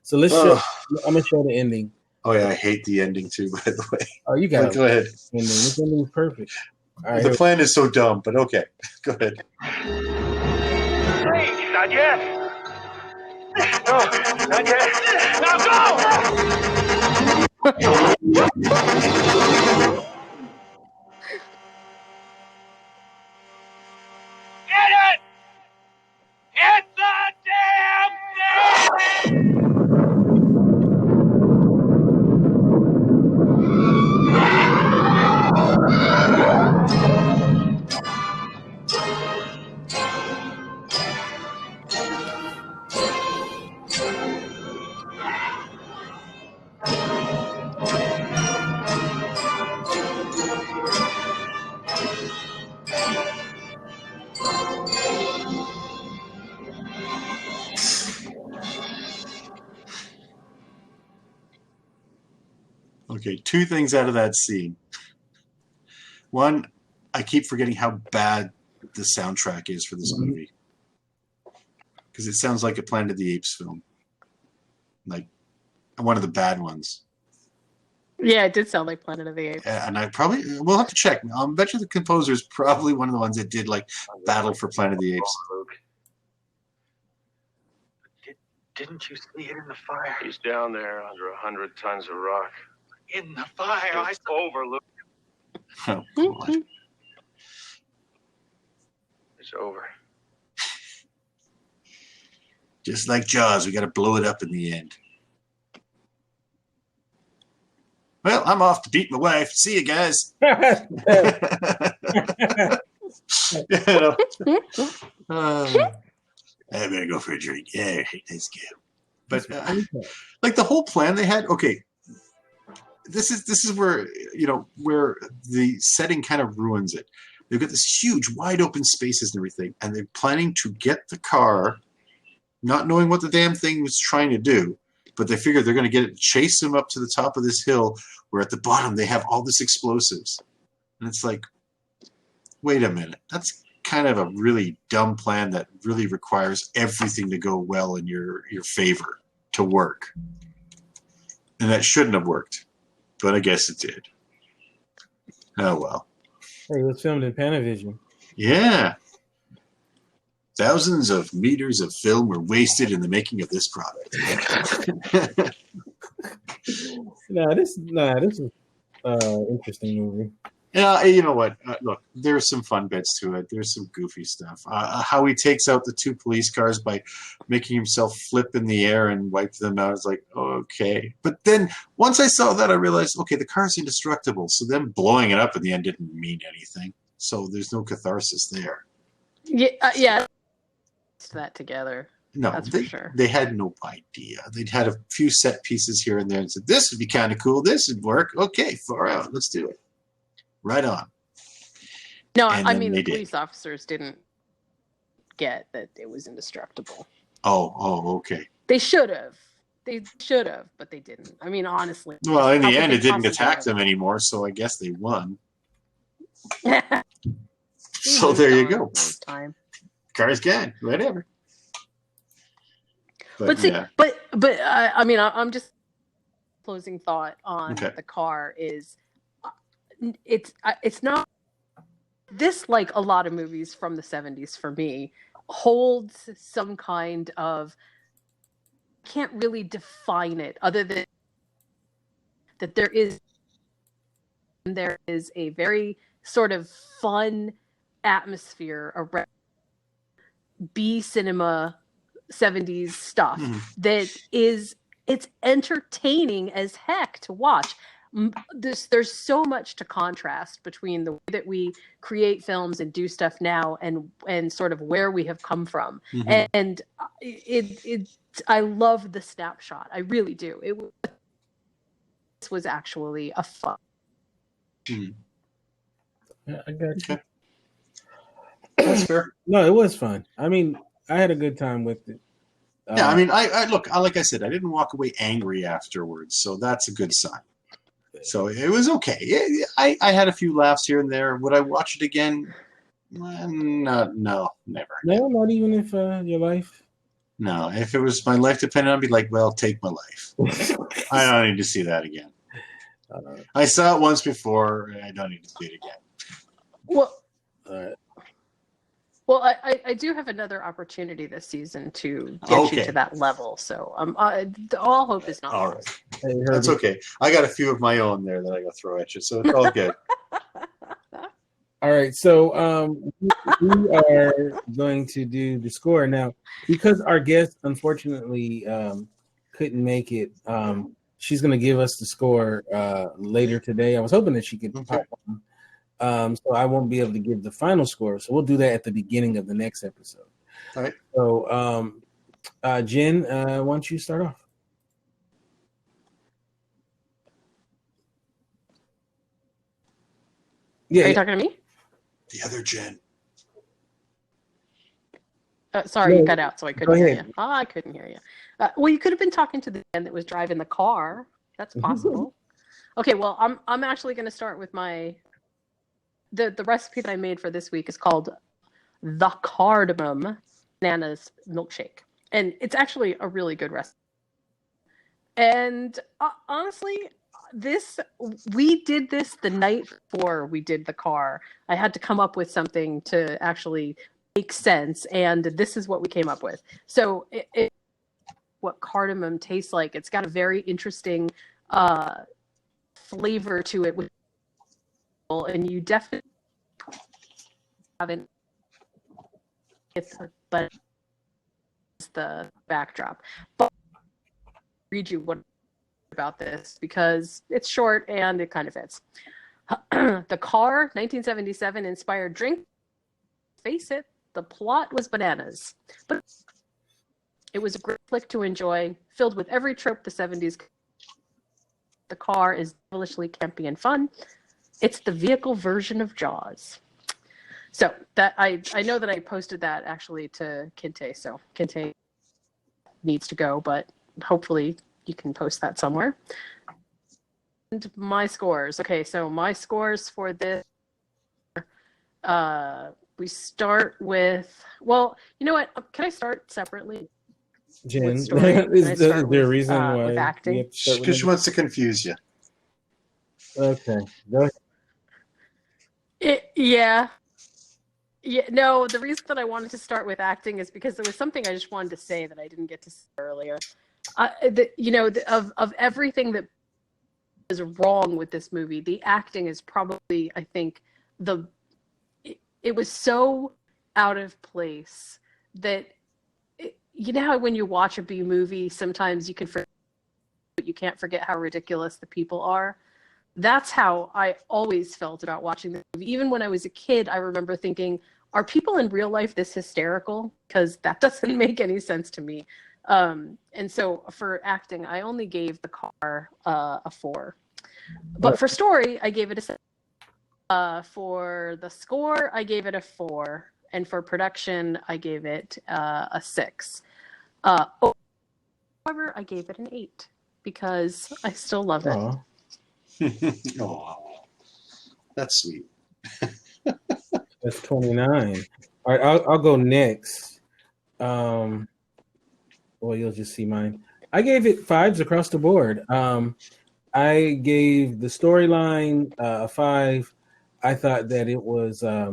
So let's show. I'm gonna show the ending. Oh yeah, I hate the ending too. By the way. Oh, you got it. Go ahead. Ending. This ending is perfect. All right, The plan is so dumb, but okay. Go ahead. Wait, not yet. No, not yet. Now go! Get it! Hit the damn thing! Okay, two things out of that scene. One, I keep forgetting how bad the soundtrack is for this movie. Because it sounds like a Planet of the Apes film. Like, one of the bad ones. Yeah, it did sound like Planet of the Apes. And we'll have to check. I bet you the composer is probably one of the ones that did, like, Battle for Planet of the Apes. Didn't you see it in the fire? He's down there under 100 tons of rock. In the fire. It's over, Luke. Oh, God. It's over. Just like Jaws, we got to blow it up in the end. Well, I'm off to beat my wife. See you guys. I'm gonna go for a drink. Yeah, let's go. But like the whole plan they had. Okay, this is where where the setting kind of ruins it. They've got this huge, wide open spaces and everything, and they're planning to get the car, not knowing what the damn thing was trying to do. But they figure they're going to get it, chase them up to the top of this hill, where at the bottom they have all this explosives. And it's like, wait a minute. That's kind of a really dumb plan that really requires everything to go well in your favor to work. And that shouldn't have worked. But I guess it did. Oh, well. Hey, it was filmed in Panavision. Yeah. Thousands of meters of film were wasted in the making of this product. This is interesting movie. Yeah, you know what? Look, there's some fun bits to it. There's some goofy stuff. How he takes out the two police cars by making himself flip in the air and wipe them out. It's like, okay. But then once I saw that, I realized, okay, the car's indestructible. So them blowing it up in the end didn't mean anything. So there's no catharsis there. Yeah. That together. No, that's for sure. They had no idea. They'd had a few set pieces here and there and said, this would be kind of cool. This would work. Okay, far out. Let's do it. Right on. No, I mean, the police officers didn't get that it was indestructible. Oh, okay. They should have. But they didn't. I mean, honestly. Well, in the end, it didn't attack them anymore, so I guess they won. So there you go. Car's gone. Whatever. But I mean, I'm just closing thought on the car is it's not this, like a lot of movies from the 70s for me, holds some kind of, can't really define it other than that there is a very sort of fun atmosphere around B cinema 70s stuff that is, it's entertaining as heck to watch. There's so much to contrast between the way that we create films and do stuff now and sort of where we have come from. And it I love the snapshot. I really do. This was actually a fun. Yeah, I got you. That's fair. No, it was fun. I mean, I had a good time with it. Yeah, I mean, I look, like I said, I didn't walk away angry afterwards, so that's a good sign. So it was okay. I had a few laughs here and there. Would I watch it again? No, never. No, not even if your life. No, if it was my life dependent, I'd be like, well, take my life. I don't need to see that again. I saw it once before. I don't need to see it again. Well, All right. well, I do have another opportunity this season to get you to that level. So all hope is not All lost. right. Hey, That's Herbie. okay. I got a few of my own there that I got to throw at you, so it's all good. All right, so we are going to do the score now because our guest unfortunately couldn't make it. She's going to give us the score later today. I was hoping that she could pop on, so I won't be able to give the final score. So we'll do that at the beginning of the next episode. All right. So, Jen, why don't you start off? Yeah, Are you talking to me? The other Jen. Sorry, No, you cut out, so I couldn't go hear ahead. you. I couldn't hear you. Well, you could have been talking to the man that was driving the car. That's possible. Okay, well, I'm actually going to start with the recipe that I made for this week is called the cardamom bananas milkshake, and it's actually a really good recipe. And honestly, we did this the night before we did the car. I had to come up with something to actually make sense, and this is what we came up with. So what cardamom tastes like. It's got a very interesting flavor to it, and you definitely haven't. But it's the backdrop. But I'll read you what about this because it's short and it kind of fits. The car, 1977 inspired drink. Face it, the plot was bananas, but it was a great flick to enjoy, filled with every trope the 70s. The car is devilishly campy and fun. It's the vehicle version of Jaws. So that I know that I posted that actually to Kinte, so Kinte needs to go, but hopefully you can post that somewhere. And my scores. Okay, so my scores for this, we start with, well, you know what? Can I start separately? Jen, With story? is there a reason why with we acting? have to start with Because she wants to confuse you. Okay, go ahead. Yeah. No, the reason that I wanted to start with acting is because there was something I just wanted to say that I didn't get to say earlier. Of everything that is wrong with this movie, the acting is probably, I think, it was so out of place that, you know how when you watch a B movie, sometimes you can forget, but you can't forget how ridiculous the people are. That's how I always felt about watching the movie. Even when I was a kid, I remember thinking, are people in real life this hysterical? Because that doesn't make any sense to me. And so for acting, I only gave the car a 4. But for story, I gave it a 7. For the score, I gave it a 4. And for production, I gave it a 6. However, I gave it an 8 because I still love it. Aw. Oh, that's sweet. That's 29. All right, I'll go next. Well, you'll just see mine. I gave it 5s across the board. I gave the storyline a 5. I thought that it was, I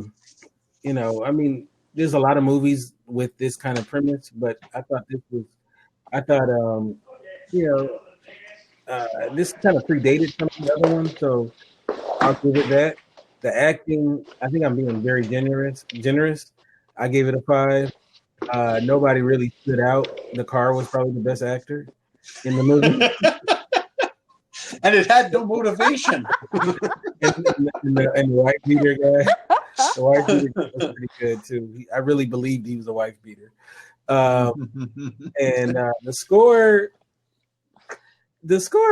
mean, there's a lot of movies with this kind of premise, but I thought this kind of predated some of the other ones, so I'll give it that. The acting, I think I'm being very generous. I gave it a 5. Nobody really stood out. The car was probably the best actor in the movie. And it had no motivation. and the white beater guy. The white beater guy was pretty good too. I really believed he was a wife beater. And the score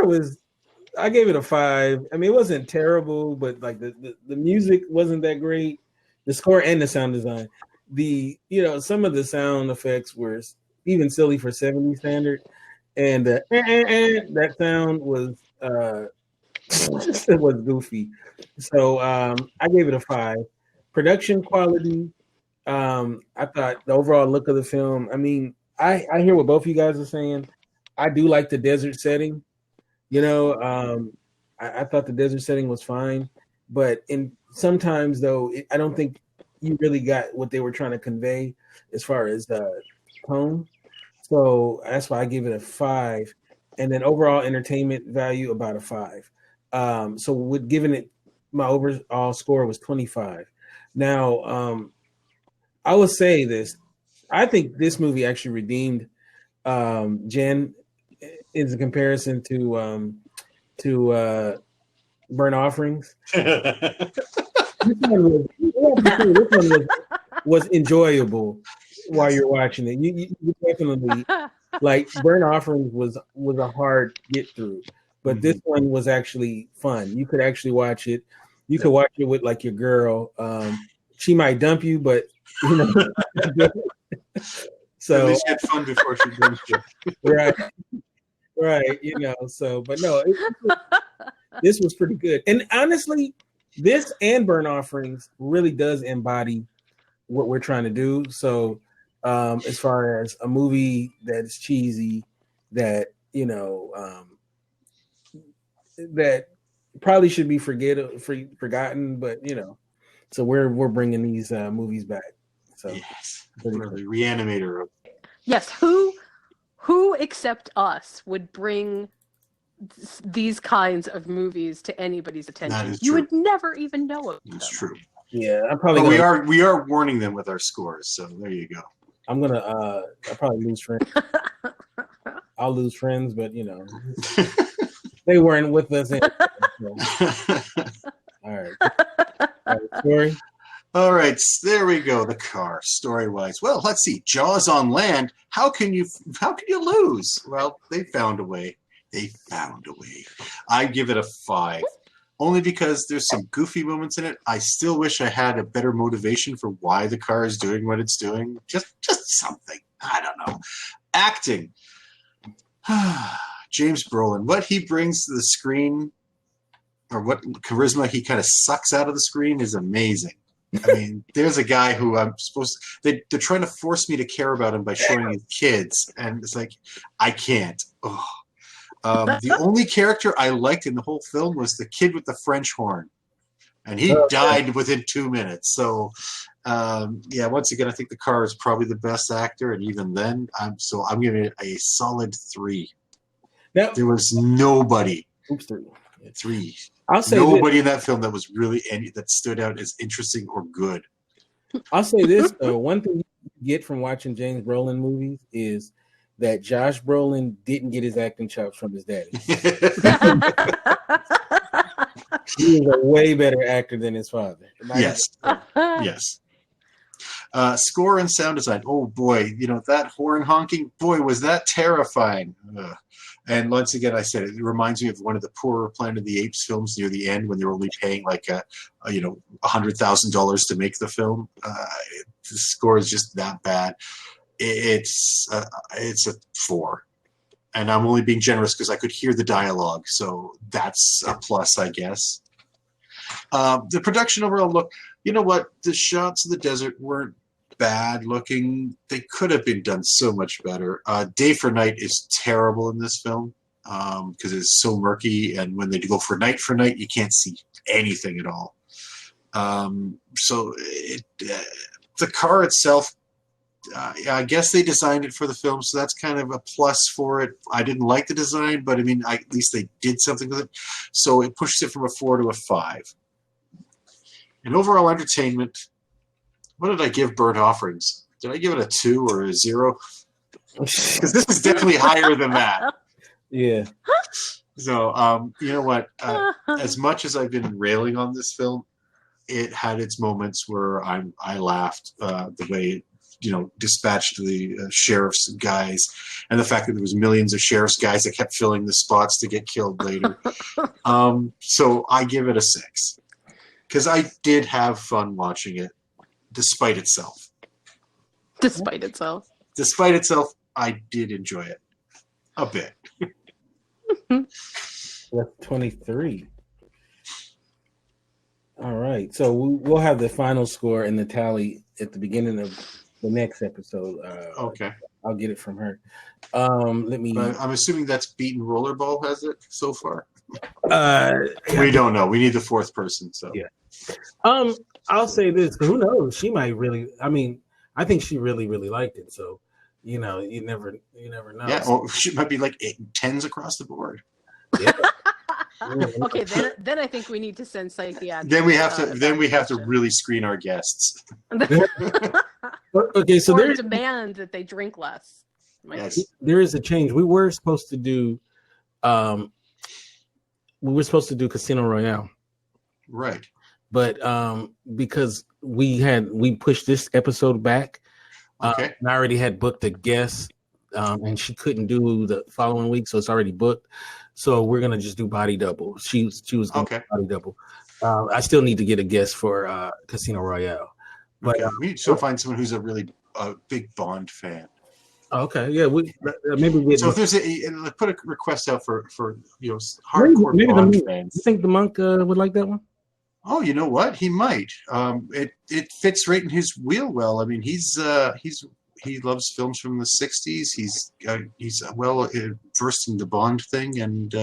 was, I gave it a 5. I mean, it wasn't terrible, but like the music wasn't that great. The score and the sound design. Some of the sound effects were even silly for 70s standard. And that sound was it was goofy. So I gave it a 5. Production quality, I thought the overall look of the film, I mean, I hear what both of you guys are saying. I do like the desert setting. I thought the desert setting was fine. but sometimes though, I don't think you really got what they were trying to convey as far as tone. So that's why I give it a 5, and then overall entertainment value about a 5. So with giving it, my overall score was 25. Now, I will say this: I think this movie actually redeemed Jen in comparison to Burnt Offerings. This one was enjoyable while you're watching it. You definitely like Burnt Offerings was a hard get through, but this one was actually fun. You could actually watch it. You could watch it with like your girl. She might dump you, but you know. So at least get fun before she dumps you. Right. You know. So, but no, this was pretty good. And honestly, this and Burnt Offerings really does embody what we're trying to do. So, as far as a movie that's cheesy, that that probably should be forgotten, but so we're bringing these movies back. So yes, we're the reanimator of. Yes, who except us would bring these kinds of movies to anybody's attention? You would never even know it. That's true. Yeah, I'm probably. But we are warning them with our scores, so there you go. I'm gonna. I'll probably lose friends. I'll lose friends, but they weren't with us. All right. Story. All right, there we go. The car, story-wise. Well, let's see. Jaws on land. How can you lose? Well, they found a way. I give it a 5, only because there's some goofy moments in it. I still wish I had a better motivation for why the car is doing what it's doing. Just something. I don't know. Acting. James Brolin. What he brings to the screen, or what charisma he kind of sucks out of the screen, is amazing. I mean, there's a guy who I'm supposed to, they're trying to force me to care about him by showing his kids, and it's like, I can't. Oh. The only character I liked in the whole film was the kid with the French horn, and he died within 2 minutes. So, once again, I think the car is probably the best actor, and even then, I'm giving it a solid 3. Now, there was nobody. 3. I'll say nobody in that film that was really that stood out as interesting or good. I'll say this though: one thing you get from watching James Brolin movies is that Josh Brolin didn't get his acting chops from his daddy. He is a way better actor than his father. Yes. Yes. Score and sound design. Oh boy, that horn honking. Boy, was that terrifying. And once again, I said it reminds me of one of the poorer Planet of the Apes films near the end when they were only paying like $100,000 to make the film. The score is just that bad. It's a 4, and I'm only being generous because I could hear the dialogue, so that's a plus, I guess. The production overall look. You know what? The shots of the desert weren't bad looking. They could have been done so much better. Day for night is terrible in this film because it's so murky, and when they go for night, you can't see anything at all. The car itself, I guess they designed it for the film, so that's kind of a plus for it. I didn't like the design, but I mean, at least they did something with it. So it pushes it from a 4 to a 5. And overall entertainment, what did I give Burnt Offerings? Did I give it a 2 or a 0? Because this is definitely higher than that. Yeah. So, you know what? As much as I've been railing on this film, it had its moments where I laughed the way it, dispatched the sheriff's guys, and the fact that there was millions of sheriff's guys that kept filling the spots to get killed later. So I give it a 6 because I did have fun watching it, despite itself. Despite itself, I did enjoy it a bit. That's 23. All right, so we'll have the final score and the tally at the beginning of the next episode. Okay, I'll get it from her. Let me. I'm assuming that's beaten Rollerball, has it so far? We don't know. We need the fourth person. So yeah. I'll say this. Who knows? She might really. I mean, I think she really, really liked it. So, you never know. Yeah, or she might be like 10s across the board. Yeah. Okay, then I think we need to send psychiatric. Then we have to really screen our guests. Okay, so or demand that they drink less. Yes. There is a change. We were supposed to do Casino Royale. Right. But because we pushed this episode back, okay. And I already had booked a guest, and she couldn't do the following week, so it's already booked. So we're gonna just do Body Double. She was gonna do Body Double. I still need to get a guest for Casino Royale. But we need to find someone who's a really big Bond fan. Okay, yeah, maybe we. So if there's put a request out for hardcore maybe Bond fans. You think the monk would like that one? Oh, you know what? He might. It fits right in his wheel well. I mean, he loves films from the '60s. He's well versed in the Bond thing, and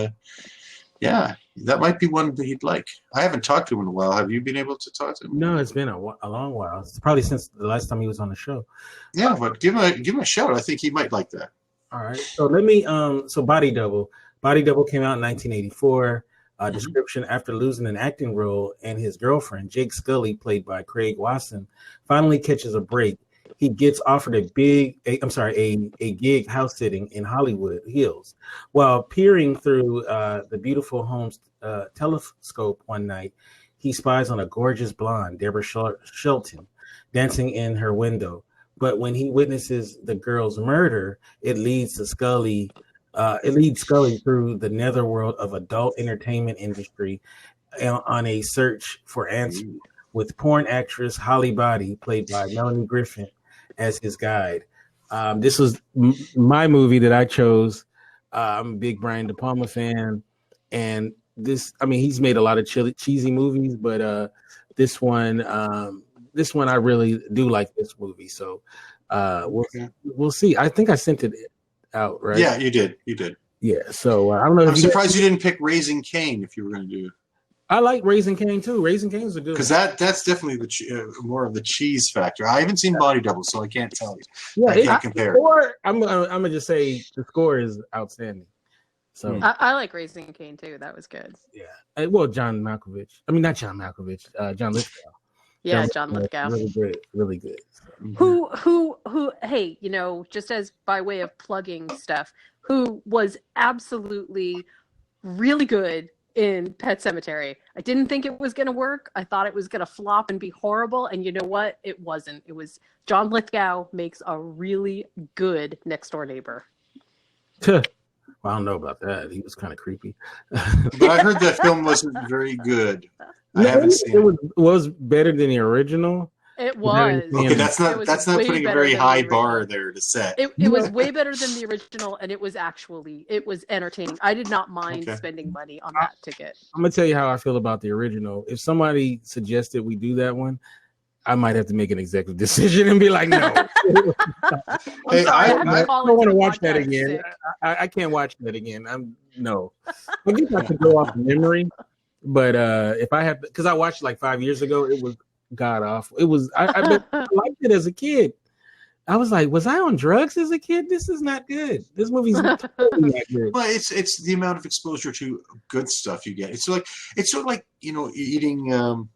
yeah, that might be one that he'd like. I haven't talked to him in a while. Have you been able to talk to him? No, it's been a long while. It's probably since the last time he was on the show. Yeah, but give him a shout. I think he might like that. All right. So let me. So Body Double. Body Double came out in 1984. Description: after losing an acting role, and his girlfriend, Jake Scully, played by Craig Wasson, finally catches a break. He gets offered a gig house sitting in Hollywood Hills. While peering through the beautiful home's telescope one night, he spies on a gorgeous blonde, Deborah Shelton, dancing in her window. But when he witnesses the girl's murder, it leads Scully through the netherworld of adult entertainment industry on a search for answers, with porn actress Holly Body, played by Melanie Griffin, as his guide. This was my movie that I chose. I'm a big Brian De Palma fan, and he's made a lot of cheesy movies, but this one I really do like this movie. So we'll see. I think I sent it out, right? Yeah, you did. Yeah. So I don't know. I'm surprised you didn't pick Raising Cain if you were going to do. I like Raising Cain too. Raising Cain is a good because that's definitely more of the cheese factor. I haven't seen Body Double, so I can't tell you. Yeah, I can't compare. Or I'm gonna just say the score is outstanding. So I like Raising Cain too. That was good. Yeah. Well, John Malkovich. I mean, not John Malkovich. John Lithgow. Yeah, John Lithgow. Really good. Really good. Who? Hey, just as by way of plugging stuff, who was absolutely really good in Pet Sematary. I didn't think it was going to work. I thought it was going to flop and be horrible. And you know what? It wasn't. It was John Lithgow makes a really good next door neighbor. Well, I don't know about that. He was kind of creepy. But I heard that film wasn't very good. I haven't seen it. It was better than the original. It was. Okay, that's not putting a very high bar there to set. It was way better than the original, and it was entertaining. I did not mind spending money on that ticket. I'm gonna tell you how I feel about the original. If somebody suggested we do that one, I might have to make an executive decision and be like, no. Hey, I don't want to watch that again. I can't watch that again. I guess I could go off memory, but if I have, because I watched it like 5 years ago, it was god awful. It was. I liked it as a kid. I was like, was I on drugs as a kid? This is not good. This movie's not good. Well, it's the amount of exposure to good stuff you get. It's sort of like eating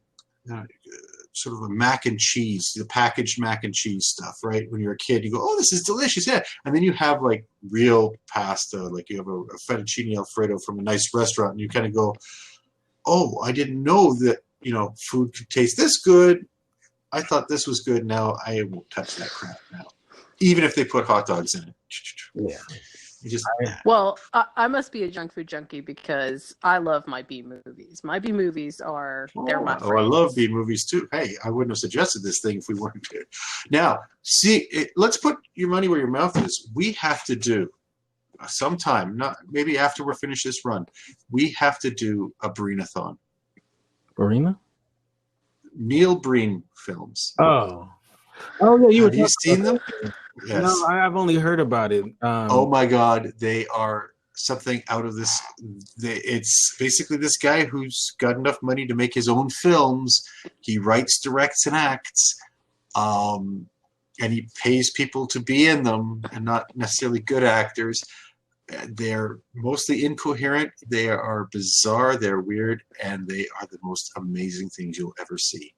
sort of a mac and cheese, the packaged mac and cheese stuff, right? When you're a kid, you go, oh, this is delicious, yeah. And then you have like real pasta, like you have a fettuccine Alfredo from a nice restaurant, and you kind of go, oh, I didn't know that food could taste this good. I thought this was good. Now I won't touch that crap now, even if they put hot dogs in it. Yeah. Well, I must be a junk food junkie because I love my B movies. My B movies they're my friends. Oh, I love B movies too. Hey, I wouldn't have suggested this thing if we weren't good. Now, let's put your money where your mouth is. We have to do sometime, not maybe after we're finished this run, we have to do a Breen-a-thon. Breen? Neil Breen films. Oh yeah, Have you seen them? Yes. No, I've only heard about it. Oh my God, they are something out of this. It's basically this guy who's got enough money to make his own films. He writes, directs, and acts, and he pays people to be in them, and not necessarily good actors. They're mostly incoherent. They are bizarre. They're weird, and they are the most amazing things you'll ever see.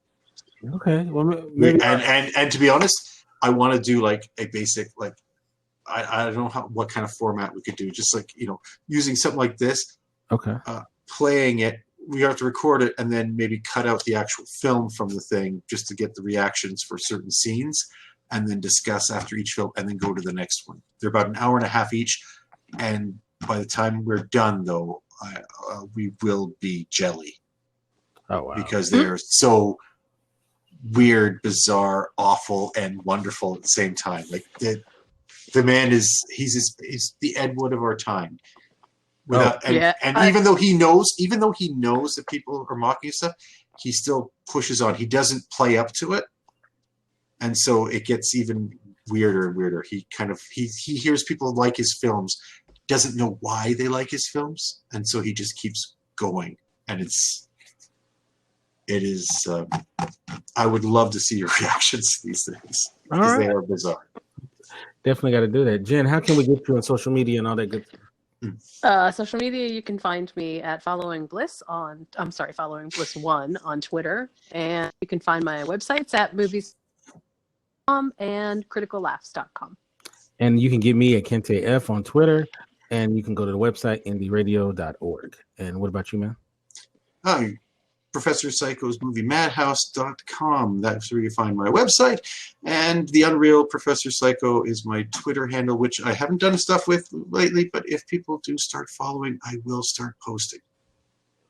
Okay, well, maybe and to be honest, I want to do like a basic like. I don't know what kind of format we could do. Just like, using something like this, okay, playing it. We have to record it and then maybe cut out the actual film from the thing just to get the reactions for certain scenes, and then discuss after each film, and then go to the next one. They're about an hour and a half each, and by the time we're done, though, we will be jelly. Oh wow! Because they're so weird, bizarre, awful, and wonderful at the same time. Like the man he's the Ed Wood of our time. Even though he knows that people are mocking stuff, he still pushes on. He doesn't play up to it, and so it gets even weirder and weirder. He hears people like his films, doesn't know why they like his films, and so he just keeps going. And it is. I would love to see your reactions to these things because they are bizarre. Definitely got to do that. Jen, how can we get you on social media and all that good stuff? Social media, you can find me at Following Bliss Following Bliss 1 on Twitter. And you can find my websites at movies.com and criticallaughs.com. And you can get me at Kente F on Twitter, and you can go to the website indieradio.org. And what about you, man? Hi. Professor Psycho's moviemadhouse.com. That's where you find my website. And the Unreal Professor Psycho is my Twitter handle, which I haven't done stuff with lately, but if people do start following, I will start posting.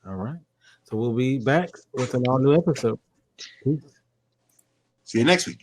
All right. So we'll be back with an all new episode. Peace. See you next week.